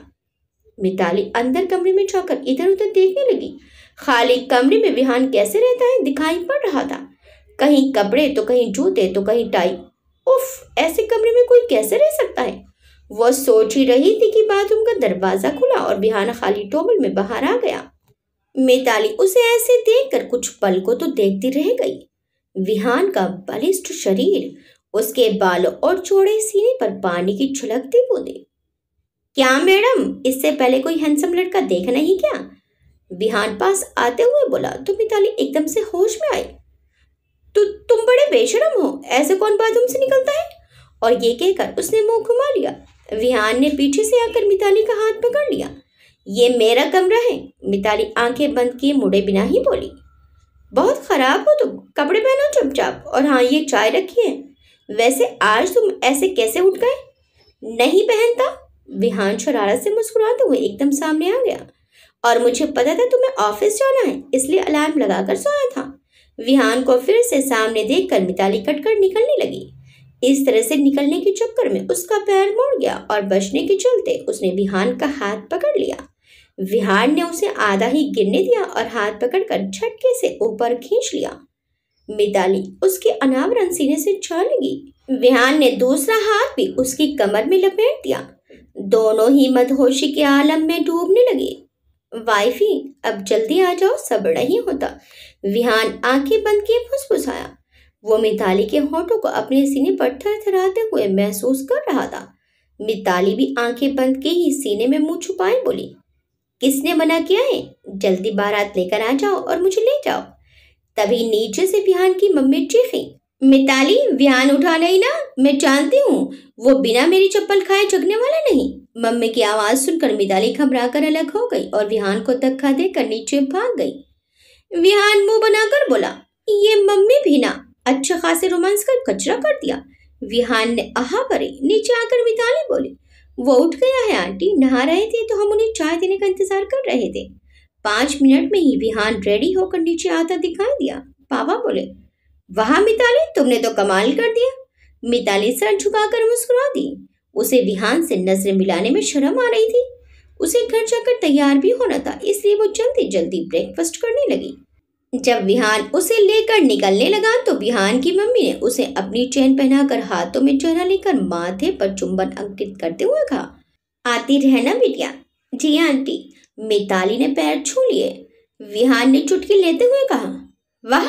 मिताली अंदर कमरे में जाकर इधर उधर देखने लगी। खाली कमरे में विहान कैसे रहता है दिखाई पड़ रहा था। कहीं कपड़े तो कहीं जूते तो कहीं टाई। उफ, ऐसे कमरे में कोई कैसे रह सकता है। वह सोच ही रही थी कि बाथरूम का दरवाजा खुला और विहान खाली टॉवल में बाहर आ गया। मिताली उसे ऐसे देखकर कुछ पल को तो देखती रह गई। विहान का बलिष्ठ शरीर, उसके बालों और चौड़े सीने पर पानी की छलकती बूंदें। क्या मैडम, इससे पहले कोई हैंडसम लड़का देखा नहीं क्या? विहान पास आते हुए बोला तो मिताली एकदम से होश में आई। तो तुम बड़े बेशरम हो, ऐसे कौन बाथरूम से निकलता है? और ये कहकर उसने मुंह घुमा लिया। विहान ने पीछे से आकर मिताली का हाथ पकड़ लिया। ये मेरा कमरा है, मिताली आंखें बंद किए मुड़े बिना ही बोली। बहुत खराब हो तुम, कपड़े पहनो चुपचाप। और हाँ, ये चाय रखी है। वैसे आज तुम ऐसे कैसे उठ गए? नहीं पहनता। विहान शरारत से मुस्कुराते हुए एकदम सामने आ गया। और मुझे पता था तुम्हें ऑफिस जाना है, इसलिए अलार्म लगाकर सोया था। विहान को फिर से सामने देखकर मिताली कटकर निकलने लगी। इस तरह से निकलने के चक्कर में उसका पैर मुड़ गया और बचने के चलते उसने विहान का हाथ पकड़ लिया। विहान ने उसे आधा ही गिरने दिया और हाथ पकड़कर झटके से ऊपर खींच लिया। मिताली उसके अनावरण सीने से जा लगी। विहान ने दूसरा हाथ भी उसकी कमर में लपेट दिया। दोनों ही मदहोशी के आलम में डूबने लगे। वाइफी, अब जल्दी आ जाओ, सब्र नहीं होता। विहान आंखें बंद किए फुसफुसाया। वो मिताली के होठों को अपने सीने पर थरथराते हुए महसूस कर रहा था। मिताली भी आंखें बंद के ही सीने में मुंह छुपाए बोली, किसने मना किया है? जल्दी बारात लेकर आ जाओ और मुझे ले जाओ। तभी नीचे से विहान की मम्मी चीखी, मिताली, विहान उठा नहीं ना, मैं जानती हूँ वो बिना मेरी चप्पल खाए जगने वाला नहीं। मम्मी की आवाज सुनकर मिताली घबरा कर अलग हो गई और विहान को धक्का देकर नीचे भाग गई। विहान मुंह बनाकर बोला, ये मम्मी भी ना अच्छे खासे रोमांस कर कचरा कर दिया। विहान ने आहा भरे नीचे आकर मिताली बोली, वो उठ गया है आंटी, नहा रहे थे तो हम उन्हें चाय देने का इंतजार कर रहे थे। 5 मिनट में ही विहान रेडी होकर नीचे आता दिखाई दिया। पापा बोले, वाह मिताली, तुमने तो कमाल कर दिया। मिताली सर झुकाकर मुस्कुरा दी। उसे विहान से नजरें मिलाने में शर्म आ रही थी। उसे घर जाकर तैयार भी होना था, इसलिए वो जल्दी जल्दी ब्रेकफास्ट करने लगी। जब विहान उसे लेकर निकलने लगा तो विहान की मम्मी ने उसे अपनी चेन पहनाकर हाथों में चेहरा लेकर माथे पर चुंबन अंकित करते हुए कहा, आती रहना बिटिया। जी आंटी। मिताली ने पैर छू लिए। विहान ने चुटकी लेते हुए कहा, वाह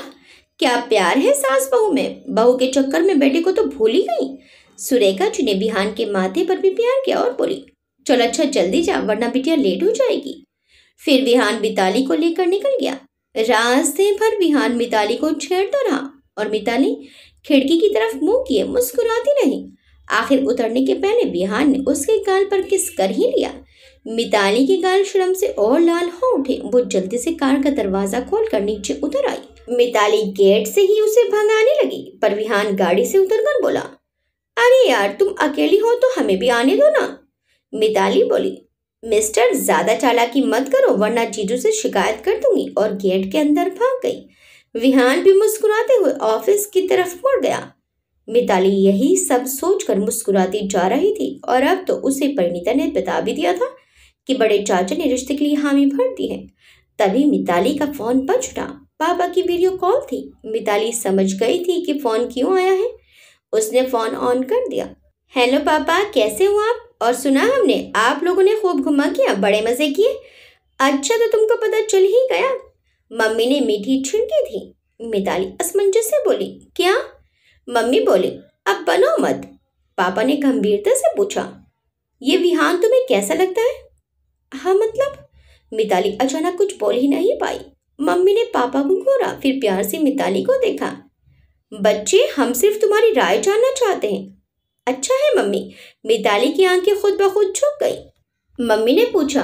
क्या प्यार है सास बहू में, बहू के चक्कर में बेटे को तो भूल ही गई। सुरेखा जी ने विहान के माथे पर भी प्यार किया और बोली, चल अच्छा जल्दी जा, वरना बिटिया लेट हो जाएगी। फिर विहान मिताली को लेकर निकल गया। रास्ते भर विहान मिताली को छेड़ता रहा और मिताली खिड़की की तरफ मुंह किए मुस्कुराती रही। आखिर उतरने के पहले विहान ने उसके गाल पर किस कर ही लिया। मिताली के गाल शर्म से और लाल हो उठे। वो जल्दी से कार का दरवाजा खोलकर नीचे उतर आई। मिताली गेट से ही उसे भगाने लगी, पर विहान गाड़ी से उतरकर बोला, अरे यार तुम अकेली हो तो हमें भी आने दो ना। मिताली बोली, मिस्टर ज्यादा चालाकी मत करो वरना जीजू से शिकायत कर दूंगी, और गेट के अंदर भाग गई। विहान भी मुस्कुराते हुए ऑफिस की तरफ मुड़ गया। मिताली यही सब सोचकर मुस्कुराती जा रही थी और अब तो उसे परिणीता ने बता भी दिया था कि बड़े चाचा ने रिश्ते के लिए हामी भर दी है। तभी मिताली का फोन बज उठा। पापा की वीडियो कॉल थी। मिताली समझ गई थी कि फोन क्यों आया है। उसने फोन ऑन कर दिया। हेलो पापा, कैसे हो आप? और सुना हमने आप लोगों ने खूब घुमा किया, बड़े मजे किए। अच्छा तो तुमको पता चल ही गया। मम्मी ने मीठी छिड़की थी। मिताली असमंजस से बोली, क्या? मम्मी बोली, अब बनो मत। पापा ने गंभीरता से पूछा, ये विहान तुम्हें कैसा लगता है? हाँ मतलब? मिताली अचानक कुछ बोल ही नहीं पाई। मम्मी ने पापा को घूरा, फिर प्यार से मिताली को देखा। बच्चे, हम सिर्फ तुम्हारी राय जानना चाहते हैं। अच्छा है मम्मी। मिताली की आंखें खुद ब खुद झुक गई। मम्मी ने पूछा,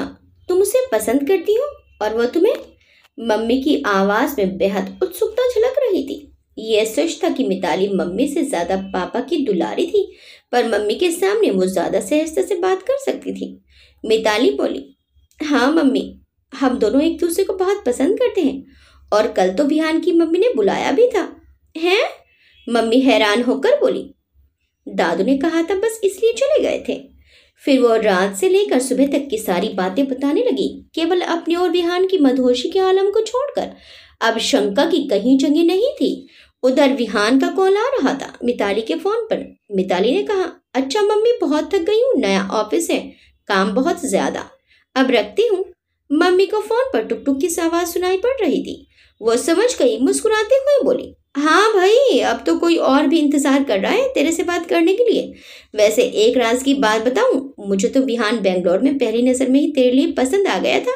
तुम उसे पसंद करती हो और वो तुम्हें? मम्मी की आवाज में बेहद उत्सुकता झलक रही थी। यह सच था कि मिताली मम्मी से ज्यादा पापा की दुलारी थी, पर मम्मी के सामने वो ज्यादा सहजता से बात कर सकती थी। मिताली बोली, हाँ मम्मी, हम दोनों एक दूसरे को बहुत पसंद करते हैं और कल तो विहान की मम्मी ने बुलाया भी था। हैं? मम्मी हैरान होकर बोली, दादू ने कहा था बस इसलिए चले गए थे। फिर वो रात से लेकर सुबह तक की सारी बातें बताने लगी, केवल अपने और विहान की मधोशी के आलम को छोड़कर। अब शंका की कहीं जगह नहीं थी। उधर विहान का कॉल आ रहा था मिताली के फोन पर। मिताली ने कहा, अच्छा मम्मी, बहुत थक गई हूँ, नया ऑफिस है, काम बहुत ज्यादा, अब रखती हूँ। मम्मी को फोन पर टुक टुक की आवाज सुनाई पड़ रही थी। वो समझ गई, मुस्कुराते हुए बोली, हाँ भाई, अब तो कोई और भी इंतजार कर रहा है तेरे से बात करने के लिए। वैसे एक राज की बात बताऊं, मुझे तो विहान बेंगलोर में पहली नजर में ही तेरे लिए पसंद आ गया था,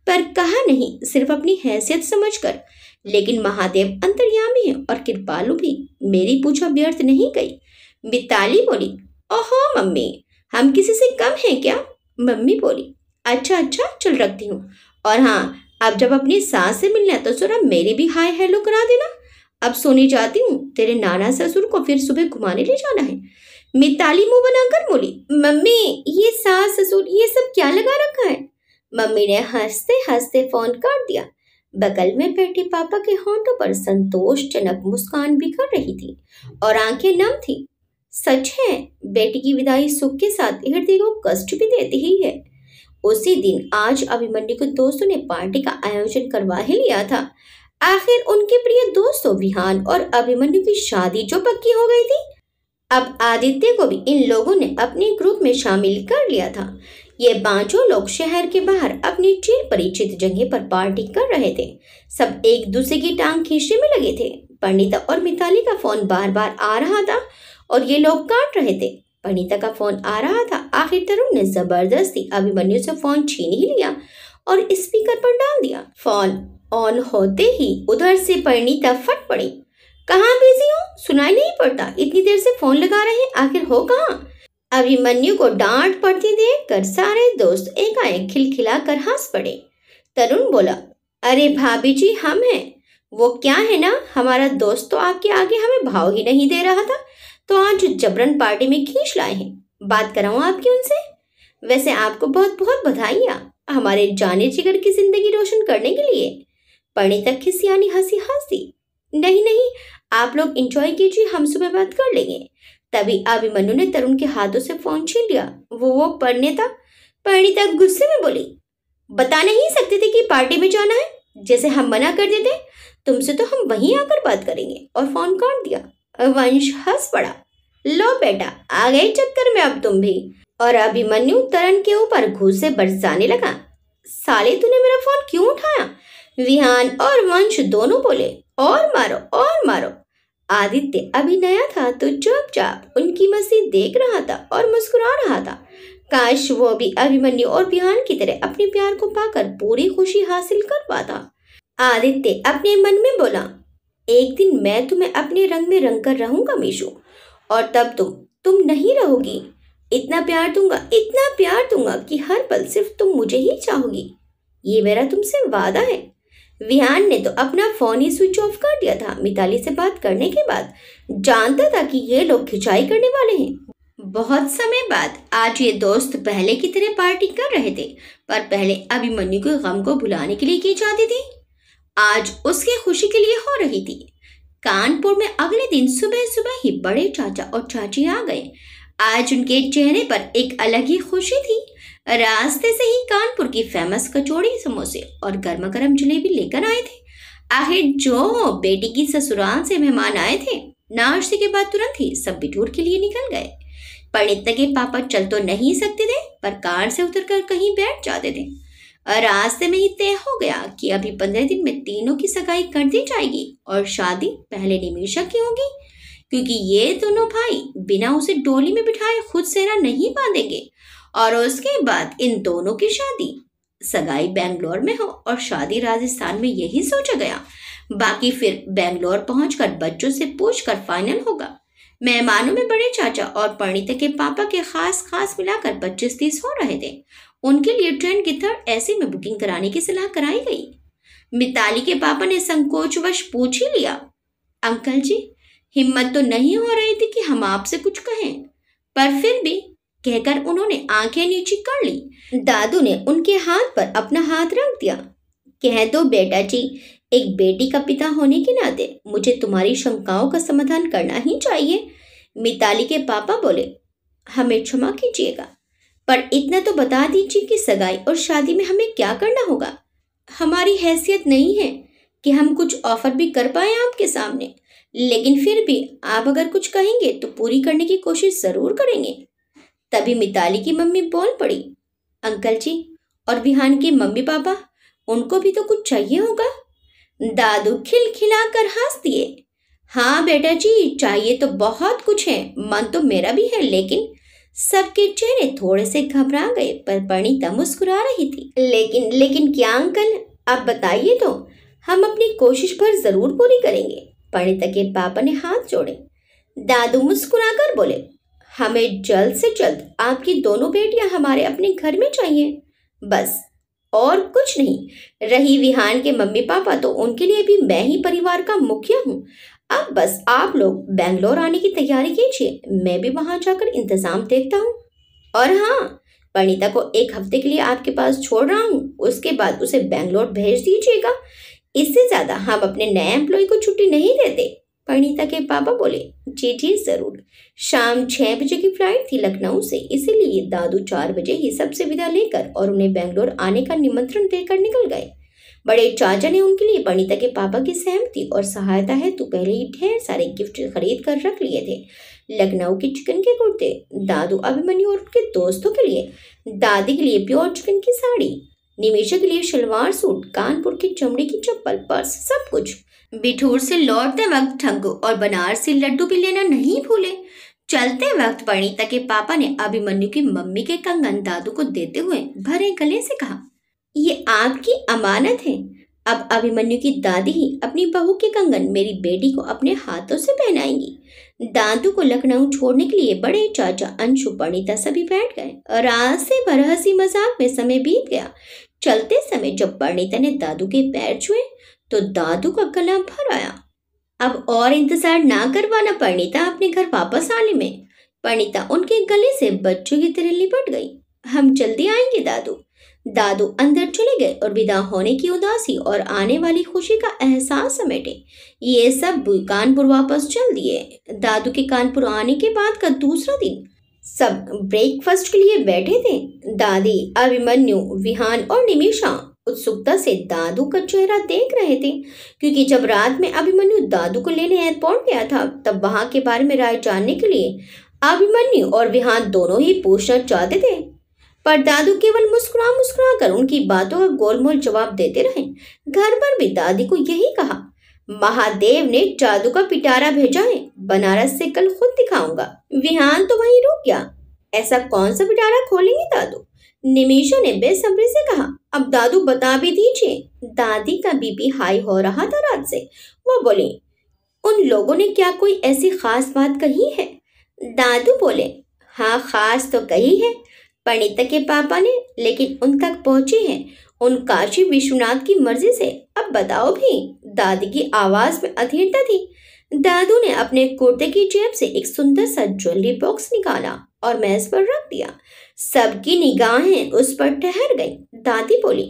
पर कहा नहीं, सिर्फ अपनी हैसियत समझकर। लेकिन महादेव अंतर्यामी है और कृपालु भी, मेरी पूछा व्यर्थ नहीं गई। मिताली बोली, ओहो मम्मी, हम किसी से कम हैं क्या? मम्मी बोली, अच्छा अच्छा, चल रखती हूँ। और हाँ, अब जब अपनी सास से मिलना है तो जरा मेरी भी हाय हेलो करा देना। अब सोने जाती हूँ, तेरे नाना ससुर को फिर सुबह घुमाने ले जाना है। मिताली मुंह बनाकर बोली, मम्मी, ये सास ससुर ये सब क्या लगा रखा है? मम्मी ने हंसते हंसते फोन काट दिया। बगल में बैठे पापा के होंठों पर संतोषजनक मुस्कान बिखर रही थी और आंखें नम थी। सच है, बेटी की विदाई सुख के साथ हृदय को कष्ट भी देती ही है। उसी दिन आज अभिमन्यु के दोस्तों ने पार्टी का आयोजन करवा ही लिया था। आखिर उनके प्रिय दोस्तों विहान और अभिमन्यु की शादी जो पक्की हो गई थी। अब आदित्य को भी इन लोगों ने अपने ग्रुप में शामिल कर लिया था। ये पांचों लोग शहर के बाहर अपनी चिर परिचित जगह पर पार्टी कर रहे थे। सब एक दूसरे की टांग खींचने में लगे थे। परिणीता और मिताली का फोन बार बार आ रहा था और ये लोग काट रहे थे। परिणीता का फोन आ रहा था। आखिर तरुण ने जबरदस्ती अभिमन्यु से फोन छीन ही लिया और स्पीकर पर डाल दिया। फोन ऑन होते ही उधर से परिणीता फट पड़ी, कहाँ बिजी हो? सुनाई नहीं पड़ता, इतनी देर से फोन लगा रहे हैं, आखिर हो कहाँ? अभिमन्यु को डांट पड़ती देखकर सारे दोस्त एकाएक खिलखिलाकर हंस पड़े। तरुण बोला, अरे भाभी जी, हम हैं। वो क्या है ना, हमारा दोस्त तो आपके आगे हमें भाव ही नहीं दे रहा था, तो आज जबरन पार्टी में खींच लाए हैं। बात कराऊं आपकी उनसे? वैसे आपको बहुत बहुत बधाइयाँ हमारे जाने जिगर की जिंदगी रोशन करने के लिए। परिणीता खिसियानी हंसी हंसी, नहीं नहीं, आप लोग एंजॉय कीजिए, हम सुबह बात कर लेंगे। तभी अभिमन्यु ने तरुण के हाथों से फोन छीन लिया। वो परिणीता। परिणीता गुस्से में बोली, बता नहीं सकते थे कि पार्टी में जाना है? जैसे हम मना कर देते, तुमसे तो हम वहीं आकर बात करेंगे, और फोन काट दिया। वंश हंस पड़ा, लो बेटा, आ गए चक्कर में अब तुम भी। और अभिमन्यु तरुण के ऊपर घूंसे बरसाने लगा, साले तूने मेरा फोन क्यों उठाया? विहान और वंश दोनों बोले, और मारो और मारो। आदित्य अभी नया था तो चुपचाप उनकी मस्ती देख रहा था और मुस्कुरा रहा था। काश वो भी अभिमन्यु और विहान की तरह अपने प्यार को पाकर पूरी खुशी हासिल कर पाता। आदित्य अपने मन में बोला, एक दिन मैं तुम्हें अपने रंग में रंग कर रहूंगा मीशू, और तब तुम नहीं रहोगी। इतना प्यार दूंगा कि हर पल सिर्फ तुम मुझे ही चाहोगी। ये मेरा तुमसे वादा है। विहान ने तो अपना फोन ही स्विच ऑफ कर दिया था मिताली से बात करने के बाद। जानता था कि ये लोग खिंचाई करने वाले हैं। बहुत समय बाद आज ये दोस्त पहले की तरह पार्टी कर रहे थे, पर पहले अभिमन्यु के गम को भुलाने के लिए की जाती थी, आज उसकी खुशी के लिए हो रही थी। कानपुर में अगले दिन सुबह सुबह ही बड़े चाचा और चाची आ गए। आज उनके चेहरे पर एक अलग ही खुशी थी। रास्ते से ही कानपुर की फेमस कचौड़ी, समोसे और गर्मा गर्म जलेबी लेकर आए थे। आखिर जो बेटी की ससुराल से मेहमान आए थे, नाश्ते के बाद तुरंत ही सब बिठूर के लिए निकल गए। परिणीता के पापा चल तो नहीं सकते थे, पर कार से उतरकर कहीं बैठ जाते थे। रास्ते में ही तय हो गया कि अभी 15 दिन में तीनों की सगाई कर दी जाएगी और शादी पहले निमिषा की होगी, क्योंकि ये दोनों भाई बिना उसे डोली में बिठाए खुद सेहरा नहीं बांधेंगे। और उसके बाद इन दोनों की शादी, सगाई बेंगलोर में हो और शादी राजस्थान में, यही सोचा गया। बाकी फिर बेंगलोर पहुंचकर बच्चों से पूछकर फाइनल होगा। मेहमानों में बड़े चाचा और परिणीता के पापा के खास मिलाकर 25-30 हो रहे थे। उनके लिए ट्रेन की 3rd AC में बुकिंग कराने की सलाह कराई गई। मिताली के पापा ने संकोचवश पूछ ही लिया, अंकल जी, हिम्मत तो नहीं हो रही थी कि हम आपसे कुछ कहें, पर फिर भी कहकर उन्होंने आंखें नीचे कर ली। दादू ने उनके हाथ पर अपना हाथ रख दिया। कह दो बेटा जी, एक बेटी का पिता होने के नाते मुझे तुम्हारी शंकाओं का समाधान करना ही चाहिए। मिताली के पापा बोले, हमें क्षमा कीजिएगा, पर इतना तो बता दीजिए कि सगाई और शादी में हमें क्या करना होगा। हमारी हैसियत नहीं है कि हम कुछ ऑफर भी कर पाए आपके सामने, लेकिन फिर भी आप अगर कुछ कहेंगे तो पूरी करने की कोशिश जरूर करेंगे। तभी मिताली की मम्मी बोल पड़ी, अंकल जी और विहान के मम्मी पापा, उनको भी तो कुछ चाहिए होगा। दादू खिलखिलाकर हंस दिए। हाँ बेटा जी, चाहिए तो बहुत कुछ है, मन तो मेरा भी है, लेकिन सबके चेहरे थोड़े से घबरा गए, पर परिणीता मुस्कुरा रही थी। लेकिन क्या अंकल, आप बताइए तो, हम अपनी कोशिश भर जरूर पूरी करेंगे। परिणीता के पापा ने हाथ जोड़े। दादू मुस्कुराकर बोले, हमें जल्द से जल्द आपकी दोनों बेटियां हमारे अपने घर में चाहिए, बस, और कुछ नहीं। रही विहान के मम्मी पापा, तो उनके लिए भी मैं ही परिवार का मुखिया हूँ। अब बस आप लोग बेंगलोर आने की तैयारी कीजिए, मैं भी वहां जाकर इंतजाम देखता हूँ। और हाँ, परिणीता को एक हफ्ते के लिए आपके पास छोड़ रहा हूँ, उसके बाद उसे बेंगलोर भेज दीजिएगा। इससे ज्यादा हम अपने नए एम्प्लॉय को छुट्टी नहीं देते। परिणीता के पापा बोले, जी जी जरूर। शाम 6 बजे की फ्लाइट थी लखनऊ से, इसीलिए दादू 4 बजे ही सबसे विदा लेकर और उन्हें बेंगलोर आने का निमंत्रण देकर निकल गए। बड़े चाचा ने उनके लिए परिणीता के पापा की सहमति और सहायता हेतु पहले ही ढेर सारे गिफ्ट खरीद कर रख लिए थे। लखनऊ के चिकन के कुर्ते, दादू अभिमन्यु और उनके दोस्तों के लिए, दादी के लिए प्योर चिकन की साड़ी, निमिषा के लिए शलवार सूट, कानपुर की चमड़े की चप्पल, पर्स, सब कुछ। बिठूर से लौटते वक्त ठंगू और बनारसी लड्डू भी लेना नहीं भूले। चलते वक्त परिणीता के पापा ने अभिमन्यु की मम्मी के कंगन दादू को देते हुए भरे गले से कहा, ये आपकी अमानत है। अब अभिमन्यु की दादी ही अपनी बहू के कंगन मेरी बेटी को अपने हाथों से पहनाएंगी। दादू को लखनऊ छोड़ने के लिए बड़े चाचा अंशु, परिणीता सभी बैठ गए। रात से भर हंसी मजाक में समय बीत गया। चलते समय जब परिणीता ने दादू के पैर छुए तो दादू का गला भर आया। अब और इंतजार ना करवाना परिणीता, अपने घर वापस आने में। परिणीता उनके गले से बच्चों की तरह लिपट गई। हम जल्दी आएंगे दादू। दादू अंदर चले गए और विदा होने की उदासी और आने वाली खुशी का एहसास समेटे ये सब कानपुर वापस चल दिए। दादू के कानपुर आने के बाद का दूसरा दिन सब ब्रेकफास्ट के लिए बैठे थे। दादी, अभिमन्यु, विहान और निमिषा उत्सुकता से दादू का चेहरा देख रहे थे, क्योंकि जब रात में अभिमन्यु दादू को लेने एयरपोर्ट गया था, तब वहां के बारे में राय जानने के लिए अभिमन्यु और विहान दोनों ही पूछना चाहते थे, पर दादू केवल मुस्कुरा मुस्कुरा कर उनकी बातों का गोलमोल जवाब देते रहे। घर पर भी दादी को यही कहा, महादेव ने जादू का पिटारा भेजा है, बनारस से कल खुद दिखाऊंगा। विहान तो वहीं रुक गया। ऐसा कौन सा पिटारा खोलेंगे दादू? निमिषा ने बेसब्री से कहा, अब दादू बता भी दीजिए। दादी का बीपी हाई हो रहा था रात से। वो बोली, उन लोगों ने क्या कोई ऐसी खास बात कही है? दादू बोले, हाँ खास तो कही है परिणीता के पापा ने, लेकिन उन तक पहुंची है उन काशी विश्वनाथ की मर्जी से। अब बताओ भी। दादी की आवाज में अधीरता थी। दादू ने अपने कुर्ते की जेब से एक सुंदर सा ज्वेलरी बॉक्स निकाला और मेज पर रख दिया। सबकी निगाहें उस पर ठहर गईं। दादी बोली,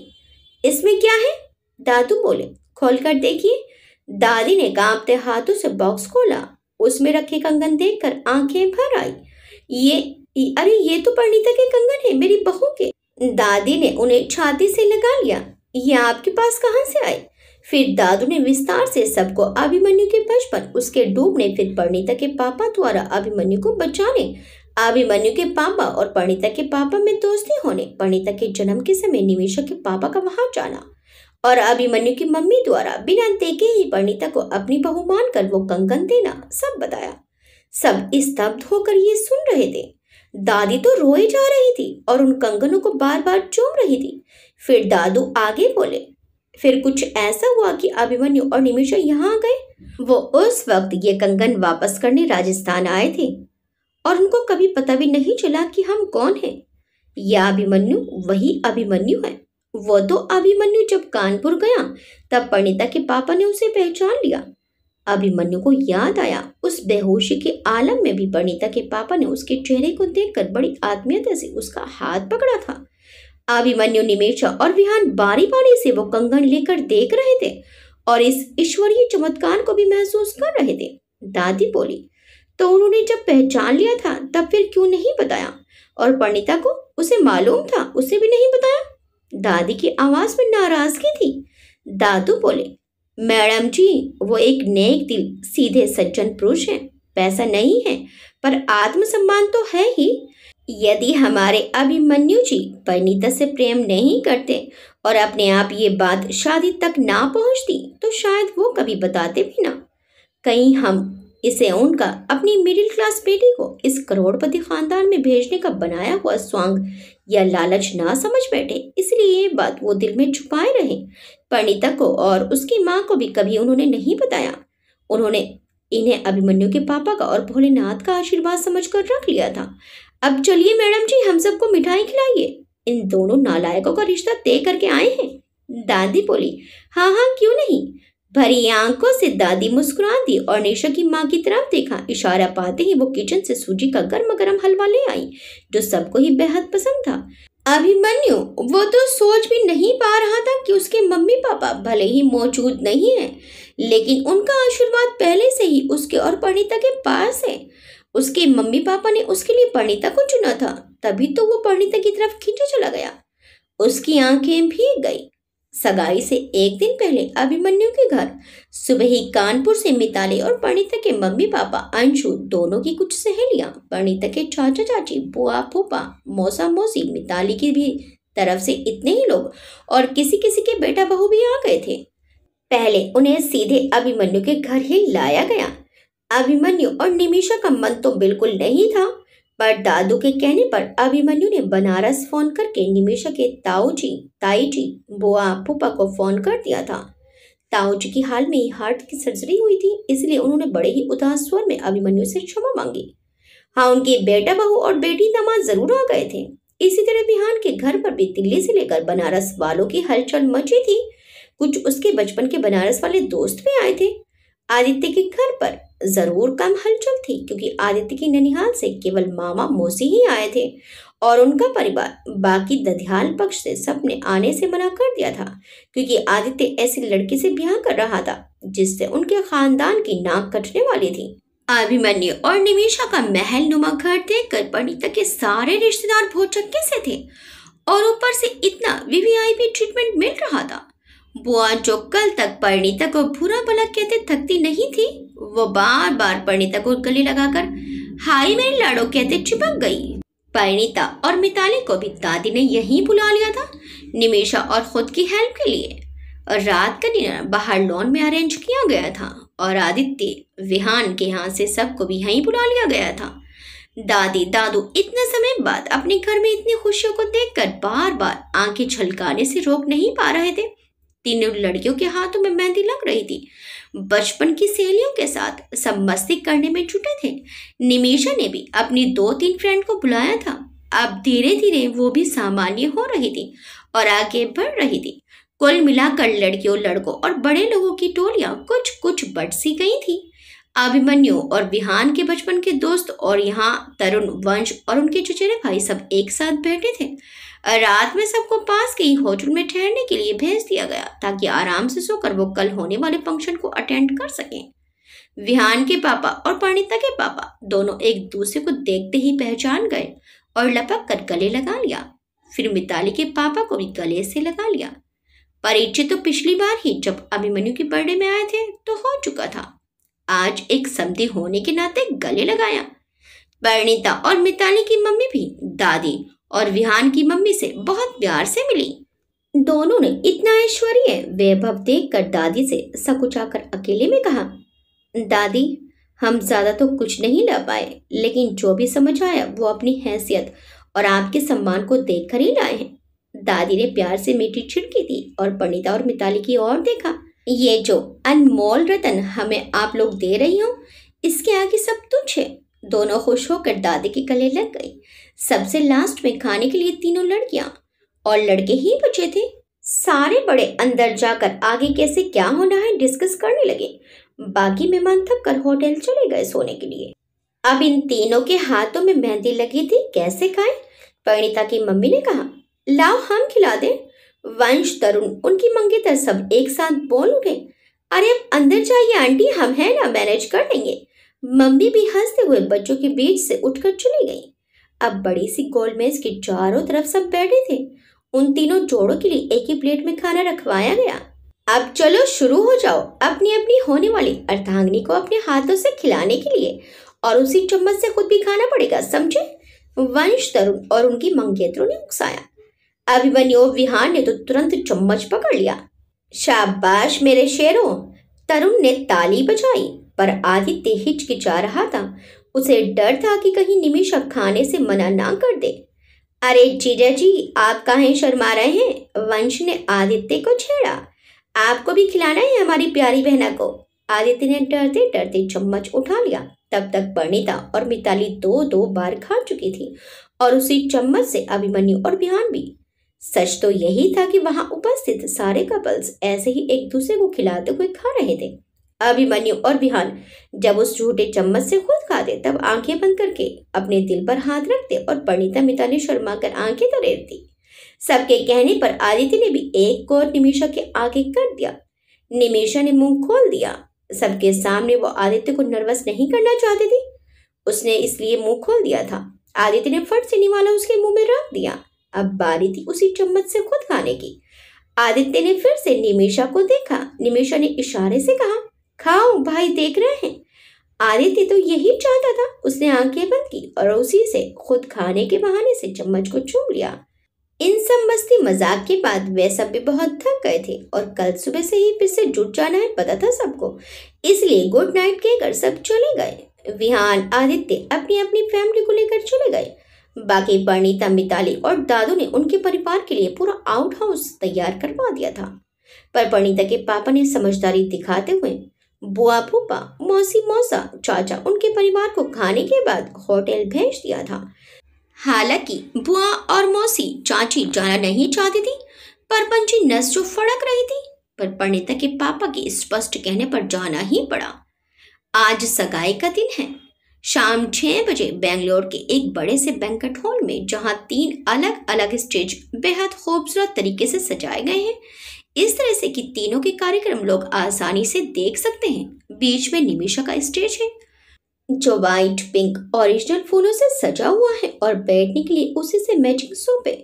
इसमें क्या है? दादू बोले, खोलकर देखिए। दादी ने कांपते हाथों से बॉक्स खोला। उसमें रखे कंगन देखकर आंखें भर आई। अरे ये तो परिणीता के कंगन है, मेरी बहू के। दादी ने उन्हें छाती से लगा लिया। ये आपके पास कहां से आए? फिर दादू ने विस्तार से सबको अभिमन्यु के बचपन, उसके डूबने, फिर परिणीता के पापा द्वारा अभिमन्यु को बचाने, अभिमन्यु के पापा और परिणीता के पापा में दोस्ती होने, परिणीता के जन्म के समय निमिषा के पापा का वहां जाना और अभिमन्यु की मम्मी द्वारा बिना देखे ही परिणीता को अपनी बहू मानकर वो कंगन देना, सब बताया। सब स्तब्ध होकर ये सुन रहे थे। दादी तो रोए जा रही थी और उन कंगनों को बार बार चूम रही थी। फिर दादू आगे बोले, फिर कुछ ऐसा हुआ कि अभिमन्यु और निमिषा यहाँ आ गए। वो उस वक्त ये कंगन वापस करने राजस्थान आए थे और उनको कभी पता भी नहीं चला कि हम कौन हैं। यह अभिमन्यु वही अभिमन्यु है। वो तो अभिमन्यु जब कानपुर गया तब परिणीता के पापा ने उसे पहचान लिया। अभिमन्यु को याद आया उस बेहोशी के आलम में भी परिणीता के पापा ने उसके चेहरे को देखकर बड़ी आत्मीयता से उसका हाथ पकड़ा था। अभिमन्यु, निमेषा और विहान बारी बारी से वो कंगन लेकर देख रहे थे और इस ईश्वरीय चमत्कार को भी महसूस कर रहे थे। दादी बोली, तो उन्होंने जब पहचान लिया था तब फिर क्यों नहीं बताया? और परिणीता को उसे मालूम था, उसे भी नहीं बताया? दादी की आवाज में नाराजगी थी। दादू बोले, मैडम जी, वो एक नेक दिल सीधे सज्जन पुरुष हैं। पैसा नहीं है पर आत्मसम्मान तो है ही। यदि हमारे अभिमन्यु जी परिणीता से प्रेम नहीं करते और अपने आप ये बात शादी तक ना पहुंचती तो शायद वो कभी बताते भी ना। कहीं हम इसे उनका अपनी मिडिल क्लास बेटी को इस करोड़पति खानदान में भेजने का बनाया हुआ स्वांग या लालच ना समझ बैठे, इसलिए ये बात वो दिल में छुपाए रहे। परिणीता को और उसकी माँ को भी कभी उन्होंने नहीं बताया। उन्होंने इन्हें अभिमन्यु के पापा का और भोलेनाथ का आशीर्वाद समझकर रख लिया था। अब चलिए मैडम जी, हम सबको मिठाई खिलाइए। इन दोनों नालायकों का रिश्ता तय करके आए हैं। दादी बोली, हाँ हाँ क्यों नहीं। भरी आंखों से दादी मुस्कुरा दी और निशा की माँ की तरफ देखा। इशारा पाते ही वो किचन से सूजी का गर्म गर्म हलवा ले आई जो सबको ही बेहद पसंद था। अभिमन्यु वो तो सोच भी नहीं पा रहा था कि उसके मम्मी पापा भले ही मौजूद नहीं है, लेकिन उनका आशीर्वाद पहले से ही उसके और परिणीता के पास है। उसके मम्मी पापा ने उसके लिए परिणीता को चुना था, तभी तो वो परिणीता की तरफ खींचे चला गया। उसकी आंखें भीग गई। सगाई से एक दिन पहले अभिमन्यु के घर सुबह ही कानपुर से मिताली और परिणीता के मम्मी पापा, अंशु, दोनों की कुछ सहेलियां, परिणीता के चाचा चाची, बुआ फूफा, मौसा मौसी, मिताली की भी तरफ से इतने ही लोग और किसी किसी के बेटा बहू भी आ गए थे। पहले उन्हें सीधे अभिमन्यु के घर ही लाया गया। अभिमन्यु और निमिषा का मन तो बिल्कुल नहीं था, पर दादू के कहने पर अभिमन्यु ने बनारस फोन करके निमिषा के ताऊ जी, ताई जी, बुआ फूफा को फोन कर दिया था। ताऊ जी की हाल में ही हार्ट की सर्जरी हुई थी, इसलिए उन्होंने बड़े ही उदास स्वर में अभिमन्यु से क्षमा मांगी। हाँ, उनके बेटा बहू और बेटी दामाद जरूर आ गए थे। इसी तरह विहान के घर पर भी दिल्ली से लेकर बनारस वालों की हलचल मची थी। कुछ उसके बचपन के बनारस वाले दोस्त भी आए थे। आदित्य के घर पर जरूर कम हलचल थी क्योंकि आदित्य की ननिहाल से केवल मामा मौसी ही आए थे और उनका परिवार। बाकी दधियाल पक्ष से सबने आने से मना कर दिया था क्योंकि आदित्य ऐसी लड़की से ब्याह कर रहा था जिससे उनके खानदान की नाक कटने वाली थी। अभिमन्यु और निमिषा का महल नुमा घर देखकर परिणीता के सारे रिश्तेदार भौचक्के से थे और ऊपर से इतना वीवीआईपी ट्रीटमेंट मिल रहा था। बुआ जो कल तक परिणीता को बुरा भला कहते थकती नहीं थी, वो बार बार परिणीता को गले लगाकर हाय मेरी लाडो कहते चिपक गई। परिणीता और मिताली को भी दादी ने यहीं बुला लिया था, निमिषा और खुद की हेल्प के लिए। और रात का डिनर बाहर लॉन में अरेंज किया गया था और आदित्य, विहान के यहाँ से सबको भी यहीं बुला लिया गया था। दादी दादू इतने समय बाद अपने घर में इतनी खुशियों को देखकर बार बार आंखें छलकाने से रोक नहीं पा रहे थे। तीनों लड़कियों के हाथों में मेहंदी लग रही थी। बचपन की सहेलियों के साथ सब मस्ती करने में जुटे थे। निमिषा ने भी अपनी 2-3 फ्रेंड को बुलाया था। अब धीरे धीरे वो भी सामान्य हो रही थी और आगे बढ़ रही थी। कुल मिलाकर लड़कियों, लड़कों और बड़े लोगों की टोलियां कुछ कुछ बट सी गई थी। अभिमन्यु और विहान के बचपन के दोस्त और यहाँ तरुण, वंश और उनके चचेरे भाई सब एक साथ बैठे थे। रात में सबको पास के ही होटल में ठहरने के लिए भेज दिया गया ताकि आराम से सोकर वो कल होने वाले फंक्शन को अटेंड कर सकें। विहान के पापा और परिणीता के पापा दोनों एक दूसरे को देखते ही पहचान गए और लपक कर गले लगा लिया। फिर मिताली के पापा को भी गले से लगा लिया। परिचय तो पिछली बार ही जब अभिमन्यु के बर्थडे में आए थे तो हो चुका था। आज एक समधी होने के नाते गले लगाया। परिणीता और मिताली की मम्मी भी दादी और विहान की मम्मी से बहुत प्यार से मिली। दोनों ने इतना ऐश्वर्य वैभव देखकर दादी से सकुचाकर अकेले में कहा, दादी हम ज्यादा तो कुछ नहीं ला पाए, लेकिन जो भी समझ आया वो अपनी हैसियत और आपके सम्मान को देखकर ही लाए हैं। दादी ने प्यार से मीठी छिड़की दी और परिणीता और मिताली की ओर देखा। ये जो अनमोल रतन हमें आप लोग दे रही हो, इसके आगे सब तुच्छ है। दोनों खुश होकर दादी के गले लग गई। सबसे लास्ट में खाने के लिए तीनों लड़कियां और लड़के ही बचे थे। सारे बड़े अंदर जाकर आगे कैसे क्या होना है डिस्कस करने लगे बाकी मेहमान थक कर होटल चले गए सोने के लिए। अब इन तीनों के हाथों में मेहंदी लगी थी, कैसे खाएं? परिणीता की मम्मी ने कहा, लाओ हम खिला दें। वंश, तरुण, उनकी मंगेतर सब एक साथ बोल उठे, अरे अब अंदर जाइए आंटी, हम हैं ना, मैनेज कर लेंगे। मम्मी भी हंसते हुए बच्चों के बीच से उठकर चली गई। अब बड़ी सी गोल मेज के चारों तरफ सब बैठे थे। उन तीनों जोड़ों के लिए एक ही प्लेट में खाना रखवाया गया। अब चलो शुरू हो जाओ, अपनी अपनी होने वाली अर्धांगिनी को अपने हाथों से खिलाने के लिए, और उसी चम्मच से खुद भी खाना पड़ेगा, समझे? वंश, तरुण और उनकी मंगेतरों ने उकसाया। अभिमन्यु और विहान ने तो तुरंत चम्मच पकड़ लिया। शाबाश मेरे शेरों, तरुण ने ताली बजाई, पर आदित्य हिचकिचा रहा था। उसे डर था कि कहीं निमिषा खाने से मना ना कर दे। अरे जीजा जी, आप काहे शर्मा रहे हैं? वंश ने आदित्य को छेड़ा। आपको भी खिलाना है हमारी प्यारी बहना को। आदित्य ने डरते डरते चम्मच उठा लिया। तब तक परिणीता और मिताली दो दो बार खा चुकी थी, और उसी चम्मच से अभिमन्यु और विहान भी। सच तो यही था कि वहां उपस्थित सारे कपल्स ऐसे ही एक दूसरे को खिलाते हुए खा रहे थे। अभिमन्यु और विहान जब उस झूठे चम्मच से खुद खाते, तब आंखें बंद करके अपने दिल पर हाथ रखते, और परिणीता मिताली शर्मा कर आंखें तरेरती। सबके कहने पर आदित्य ने भी एक और निमिषा के आगे कर दिया। निमिषा ने मुंह खोल दिया। सबके सामने वो आदित्य को नर्वस नहीं करना चाहती थी, उसने इसलिए मुंह खोल दिया था। आदित्य ने फट से निवाला उसके मुंह में रख दिया। अब बारी थी उसी चम्मच से खुद खाने की। आदित्य ने फिर से निमिषा को देखा। निमिषा ने इशारे से कहा, खाओ भाई, देख रहे हैं। आदित्य तो यही चाहता था। उसने आंखें बंद की और उसी से खुद खाने के बहाने से चम्मच को चूम लिया। इन सब मस्ती मजाक के बाद वे सब भी बहुत थक गए थे, और कल सुबह से ही फिर से जुट जाना है पता था सबको, इसलिए गुड नाइट कहकर सब चले गए। विहान, आदित्य अपनी अपनी फैमिली को लेकर चले गए। बाकी परिणीता, मिताली और दादू ने उनके परिवार के लिए पूरा आउट हाउस तैयार करवा दिया था। पर परिणीता के पापा ने समझदारी दिखाते हुए बुआ, फूफा, मौसी, मौसा, चाचा उनके परिवार को खाने के बाद होटल भेज दिया था। हालांकि बुआ और मौसी, चाची जाना नहीं चाहती थी, पर पंची नस जो फड़क रही थी, पर परिणीता के पापा के स्पष्ट कहने पर जाना ही पड़ा। आज सगाई का दिन है। शाम 6 बजे बेंगलोर के एक बड़े से बैंक्वेट हॉल में, जहां 3 अलग अलग स्टेज बेहद खूबसूरत तरीके से सजाए गए हैं, इस तरह से कि तीनों के कार्यक्रम लोग आसानी से देख सकते हैं। बीच में निमिषा का स्टेज है, जो व्हाइट, पिंक, ओरिजिनल फूलों से सजा हुआ है, और बैठने के लिए उसी से मैचिंग सोफे,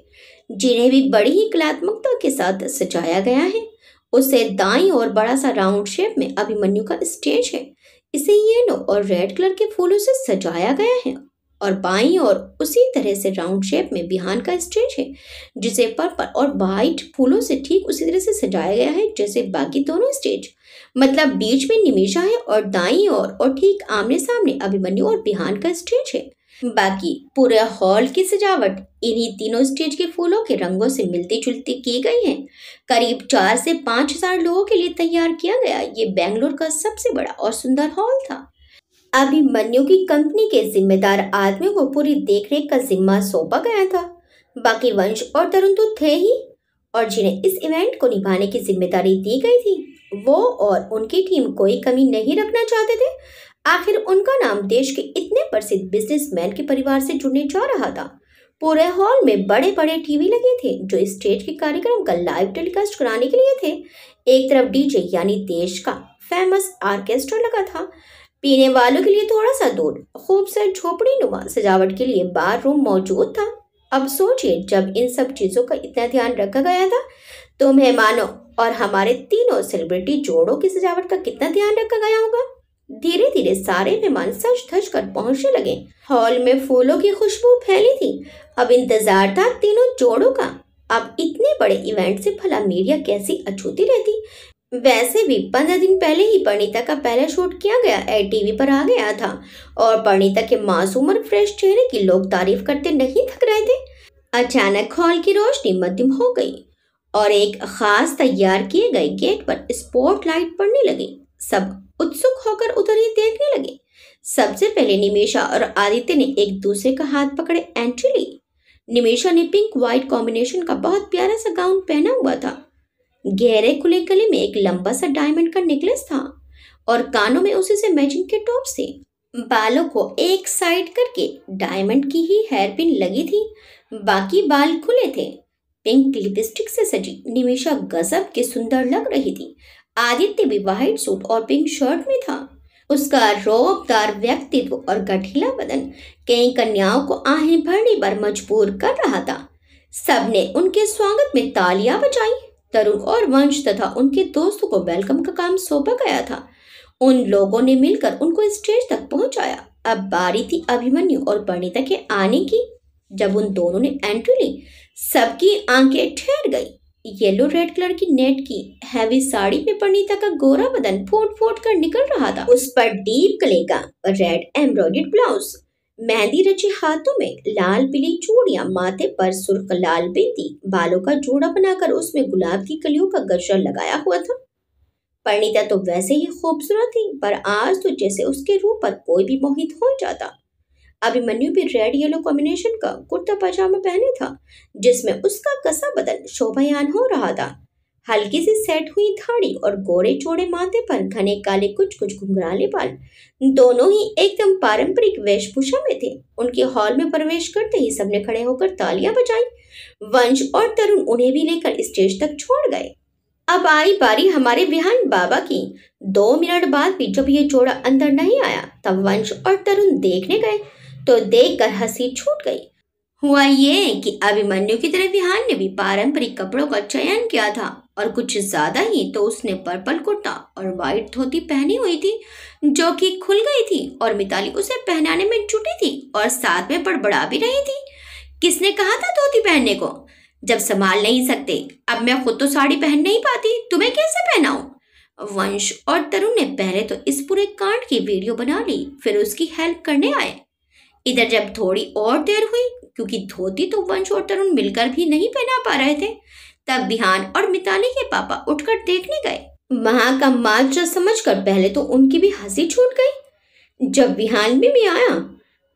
जिन्हें भी बड़ी ही कलात्मकता के साथ सजाया गया है। उससे दाईं ओर बड़ा सा राउंड शेप में अभिमन्यु का स्टेज है। इसे येलो और रेड कलर के फूलों से सजाया गया है, और बाईं ओर उसी तरह से राउंड शेप में विहान का स्टेज है, जिसे पर्पल और व्हाइट फूलों से ठीक उसी तरह से सजाया गया है जैसे बाकी दोनों स्टेज। मतलब बीच में निमिषा है, और दाईं ओर और ठीक आमने सामने अभिमन्यु और विहान का स्टेज है। बाकी पूरे हॉल की सजावट इन्हीं तीनों स्टेज के फूलों के रंगों से मिलती जुलती की गई है। करीब 4 से 5 हजार लोगों के लिए तैयार किया गया ये बेंगलोर का सबसे बड़ा और सुंदर हॉल था। अभिमन्यु की कंपनी के जिम्मेदार आदमियों को पूरी देखरेख का जिम्मा सौंपा गया था। बाकी वंश और तरुण तो थे ही, और जिन्हें इस इवेंट को निभाने की जिम्मेदारी दी गई थी, वो और उनकी टीम कोई कमी नहीं रखना चाहते थे। आखिर उनका नाम देश के इतने प्रसिद्ध बिजनेसमैन के परिवार से जुड़ने जा रहा था। पूरे हॉल में बड़े बड़े टीवी लगे थे, जो स्टेज के कार्यक्रम का लाइव टेलीकास्ट कराने के लिए थे। एक तरफ डीजे यानी देश का फेमस ऑर्केस्ट्रा लगा था। पीने वालों के लिए थोड़ा सा दूर खूबसूरत झोपड़ी नुमा सजावट के लिए बार रूम मौजूद था। अब सोचिए, जब इन सब चीजों का इतना ध्यान रखा गया था, तो मेहमानों और हमारे तीनों सेलिब्रिटी जोड़ों की सजावट का कितना ध्यान रखा गया होगा। धीरे धीरे सारे मेहमान सज धज कर पहुंचने लगे। हॉल में फूलों की खुशबू फैली थी। अब इंतजार था तीनों जोड़ों का। अब इतने बड़े इवेंट से भला मीडिया कैसी अछूती रहती। वैसे भी 15 दिन पहले ही परिणीता का पहला शूट किया गया टीवी पर आ गया था, और परिणीता के मासूम और फ्रेश चेहरे की लोग तारीफ करते नहीं थक रहे थे। अचानक हॉल की रोशनी मध्यम हो गई, और एक खास तैयार किए गए गेट पर स्पॉटलाइट पड़ने लगी। सब उत्सुक होकर उधर ही देखने लगे। सबसे पहले निमिषा और आदित्य ने एक दूसरे का हाथ पकड़े एंट्री ली। निमिषा ने पिंक व्हाइट कॉम्बिनेशन का बहुत प्यारा सा गाउन पहना हुआ था। गहरे खुले गले में एक लंबा सा डायमंड का नेकलेस था। और कानों में उसी से मैचिंग के टॉप्स थे। बालों को एक साइड करके डायमंड की ही हेयरपिन लगी थी, बाकी बाल खुले थे। पिंक लिपस्टिक से सजी निमिषा गजब की सुंदर लग रही थी। आदित्य भी व्हाइट सूट और पिंक शर्ट में था। उसका रौबदार व्यक्तित्व और गठीला बदन कई कन्याओं को आहें भरने पर मजबूर कर रहा था। सबने उनके स्वागत में तालियां बजाई। तरुण और वंश तथा उनके दोस्तों को वेलकम का काम सौंपा गया था। उन लोगों ने मिलकर उनको स्टेज तक पहुंचाया। अब बारी थी अभिमन्यु और परिणीता के आने की। जब उन दोनों ने एंट्री ली, सबकी आंखें ठहर गई। येलो रेड कलर की नेट की हैवी साड़ी में परिणीता का गोरा बदन फोट फोट कर निकल रहा था। उस पर डीप गले का रेड एम्ब्रॉयडर्ड ब्लाउज, मेहंदी रचे हाथों में लाल पीली चूड़ियां, माथे पर सुर्ख लाल बिंदी, बालों का जोड़ा बनाकर उसमें गुलाब की कलियों का गजरा लगाया हुआ था। परिणीता तो वैसे ही खूबसूरत थी, पर आज तो जैसे उसके रूप पर कोई भी मोहित हो जाता। अभिमन्यु भी रेड येलो कॉम्बिनेशन का कुर्ता पजामा पहने था, जिसमें उसका कसा बदन शोभायान हो रहा था। हल्की सी सेट हुई दाढ़ी और गोरे चौड़े माथे पर घने काले कुछ कुछ घुंघराले बाल, दोनों ही एकदम पारंपरिक वेशभूषा में थे। उनके हॉल में प्रवेश करते ही सबने खड़े होकर तालियां बजाई। वंश और तरुण उन्हें भी लेकर स्टेज तक छोड़ गए। अब आई बारी हमारे विहान बाबा की। 2 मिनट बाद भी जब ये जोड़ा अंदर नहीं आया, तब वंश और तरुण देखने गए तो देखकर हंसी छूट गई। हुआ ये कि अभिमन्यु की तरह विहान ने भी पारंपरिक कपड़ों का चयन किया था, और कुछ ज्यादा ही तो उसने पर्पल कुर्ता और व्हाइट धोती पहनी हुई थी, जो कि खुल गई थी, और मिताली उसे पहनाने में जुटी थी और साथ में बड़बड़ा भी रही थी। किसने कहा था धोती पहनने को? जब संभाल नहीं सकते। अब मैं खुद तो साड़ी पहन नहीं पाती, तुम्हें कैसे पहनाऊं? वंश और तरुण ने पहले तो इस पूरे कांड की वीडियो बना ली, फिर उसकी हेल्प करने आए। इधर जब थोड़ी और देर हुई, क्योंकि धोती तो वंश और तरुण मिलकर भी नहीं पहना पा रहे थे, तब विहान और मिताली के पापा उठकर देखने गए। वहां का माजरा समझकर पहले तो उनकी भी हंसी छूट गई। जब विहान भी आया,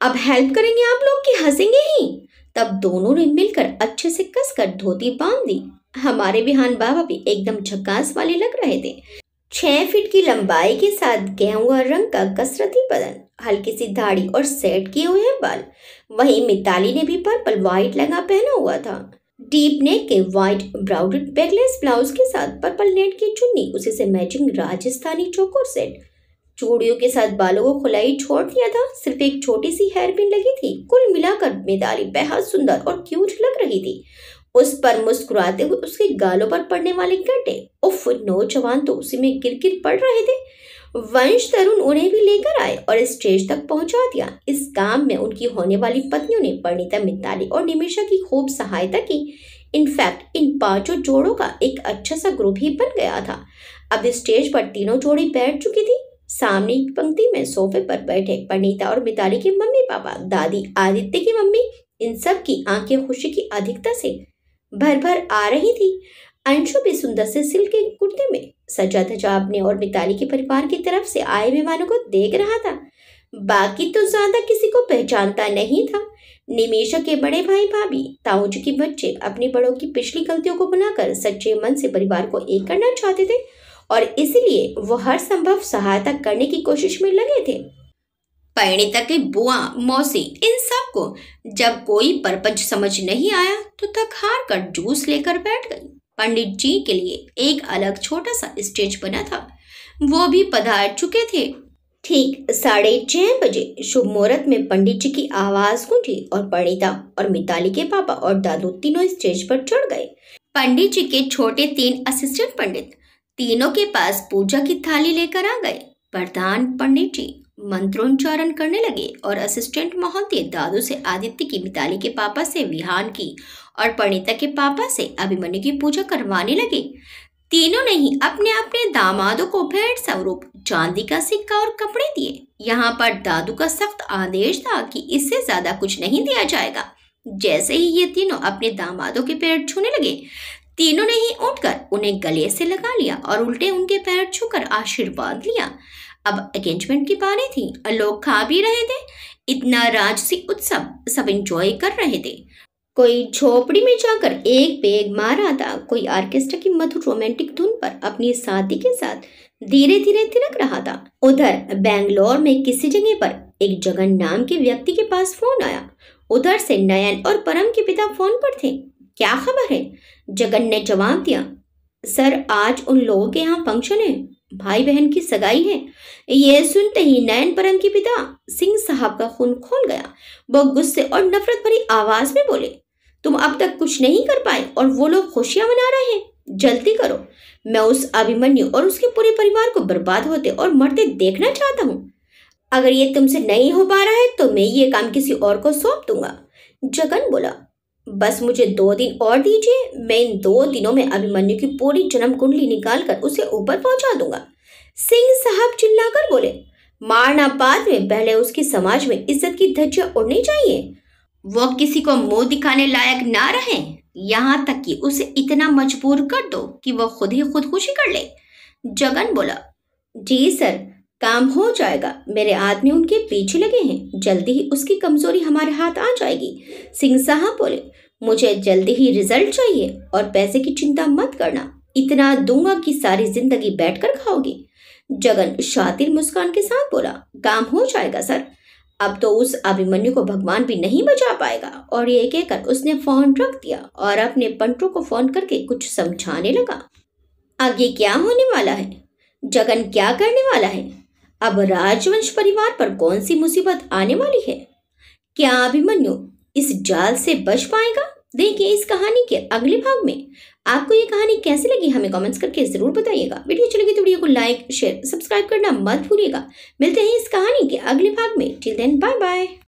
अब हेल्प करेंगे आप लोग कि हंसेंगे ही? तब दोनों ने मिलकर अच्छे से कसकर धोती बांध दी। हमारे विहान बाबा भी एकदम झकास वाले लग रहे थे। 6 फीट की लंबाई के साथ गेहुआ रंग का कसरती बदन, हल्की सी दाढ़ी और सेट किए हुए बाल। वहीं मिताली ने भी पर्पल व्हाइट लहंगा पहना हुआ था। डीप नेक के व्हाइट ब्राउडेड बैकलेस ब्लाउज के साथ पर्पल नेट की चुन्नी, उसी से मैचिंग राजस्थानी चोकर सेट, चूड़ियों के साथ बालों को खुलाई छोड़ दिया था। सिर्फ एक छोटी सी हेयरपिन लगी थी। कुल मिलाकर मिताली बेहद सुंदर और क्यूट लग रही थी। उस पर मुस्कुराते हुए उसके गालों पर पड़ने वाले कांटे, उफ, नौजवान तो उसी में गिर गिर पड़ रहे थे। वंश तरुण उन्हें भी लेकर आए और स्टेज तक पहुंचा दिया। इस काम में उनकी होने वाली पत्नियों ने परिणीता, मिताली और निमिषा की खूब सहायता की। इनफैक्ट इन 5 जोड़ों का एक अच्छा सा ग्रुप ही बन गया था। अब स्टेज पर तीनों जोड़ी बैठ चुकी थी। सामने की पंक्ति में सोफे पर बैठे परिणीता और मिताली के मम्मी पापा, दादी, आदित्य की मम्मी, इन सब की आंखें खुशी की अधिकता से भर भर आ रही थी। अंशु भी सुंदर से सिल्क के कुर्ते में सजा धजा अपने और मिताली के परिवार की तरफ से आए मेहमानों को देख रहा था। बाकी तो ज्यादा किसी को पहचानता नहीं था। निमिषा के बड़े भाई भाभी, ताऊजी के बच्चे अपनी बड़ों की पिछली गलतियों को भुलाकर सच्चे मन से परिवार को एक करना चाहते थे, और इसलिए वो हर संभव सहायता करने की कोशिश में लगे थे। परिणीता की बुआ, मौसी, इन सब को जब कोई परपंच समझ नहीं आया तो थक हार कर जूस लेकर बैठ गई। पंडित जी के लिए एक अलग छोटा सा स्टेज बना था, वो भी पधार चुके थे। ठीक 6:30 बजे शुभ मुहूर्त में पंडित जी की आवाज गूंजी और परिणीता और मिताली के पापा और दादू तीनों स्टेज पर चढ़ गए। पंडित जी के छोटे 3 असिस्टेंट पंडित तीनों के पास पूजा की थाली लेकर आ गए। प्रधान पंडित जी मंत्रोच्चारण करने लगे और असिस्टेंट महोदय दादू से आदित्य की, मिताली के पापा से विहान की और परिणीता के पापा से अभिमन्यु की पूजा करवाने लगे। तीनों ने ही अपने अपने दामादों को भेंट स्वरूप चांदी का सिक्का और कपड़े दिए। यहाँ पर दादू का सख्त आदेश था कि इससे ज्यादा कुछ नहीं दिया जाएगा। जैसे ही ये तीनों अपने दामादों के पैर छूने लगे, तीनों ने ही उठकर उन्हें गले से लगा लिया और उल्टे उनके पैर छूकर आशीर्वाद लिया। अब एंगेजमेंट की बारी थी। लोग खा भी रहे थे। इतना राजसी उत्सव सब एंजॉय कर रहे थे। कोई झोपड़ी में जाकर एक पेग मार रहा था, कोई ऑर्केस्ट्रा की मधुर रोमांटिक धुन पर अपनी साथी के साथ धीरे धीरे थिरक रहा था। उधर बेंगलोर में किसी जगह पर एक जगन नाम के व्यक्ति के पास फोन आया। उधर से नयन और परम के पिता फोन पर थे। क्या खबर है? जगन ने जवाब दिया। सर, आज उन लोगों के यहाँ फंक्शन है, भाई बहन की सगाई है। ये सुनते ही नयन परम के पिता सिंह साहब का खून खोल गया। वो गुस्से और नफरत भरी आवाज में बोले, तुम अब तक कुछ नहीं कर पाए और वो लोग खुशियां मना रहे हैं। जल्दी करो, मैं उस अभिमन्यु और उसके पूरे परिवार को बर्बाद होते और मरते देखना चाहता हूँ। अगर ये तुमसे नहीं हो पा रहा है तो मैं ये काम किसी और को सौंप दूंगा। जगन बोला, बस मुझे 2 दिन और दीजिए, मैं इन 2 दिनों में अभिमन्यु की पूरी जन्म कुंडली निकाल कर उसे ऊपर पहुंचा दूंगा। सिंह साहब चिल्लाकर बोले, मारना बाद में, पहले उसकी समाज में इज्जत की धज्जियां उड़नी चाहिए। वो किसी को मुंह दिखाने लायक ना रहे, यहाँ तक कि उसे इतना मजबूर कर दो कि वो खुद ही खुदकुशी कर ले। जगन बोला, जी सर, काम हो जाएगा। मेरे आदमी उनके पीछे लगे हैं, जल्दी ही उसकी कमजोरी हमारे हाथ आ जाएगी। सिंह साहब बोले, मुझे जल्दी ही रिजल्ट चाहिए और पैसे की चिंता मत करना, इतना दूंगा कि सारी जिंदगी बैठकर खाओगी। जगन शातिर मुस्कान के साथ बोला, काम हो जाएगा सर। अब तो उस अभिमन्यु को भगवान भी नहीं बचा पाएगा। और ये कहकर उसने फोन रख दिया और अपने पंटो को फोन करके कुछ समझाने लगा। आगे क्या होने वाला है? जगन क्या करने वाला है? अब राजवंश परिवार पर कौन सी मुसीबत आने वाली है? क्या अभिमन्यु इस जाल से बच पाएगा? देखिए इस कहानी के अगले भाग में। आपको ये कहानी कैसी लगी हमें कमेंट्स करके जरूर बताइएगा। वीडियो अच्छी लगी तो वीडियो को लाइक शेयर सब्सक्राइब करना मत भूलिएगा। मिलते हैं इस कहानी के अगले भाग में। Till then bye bye.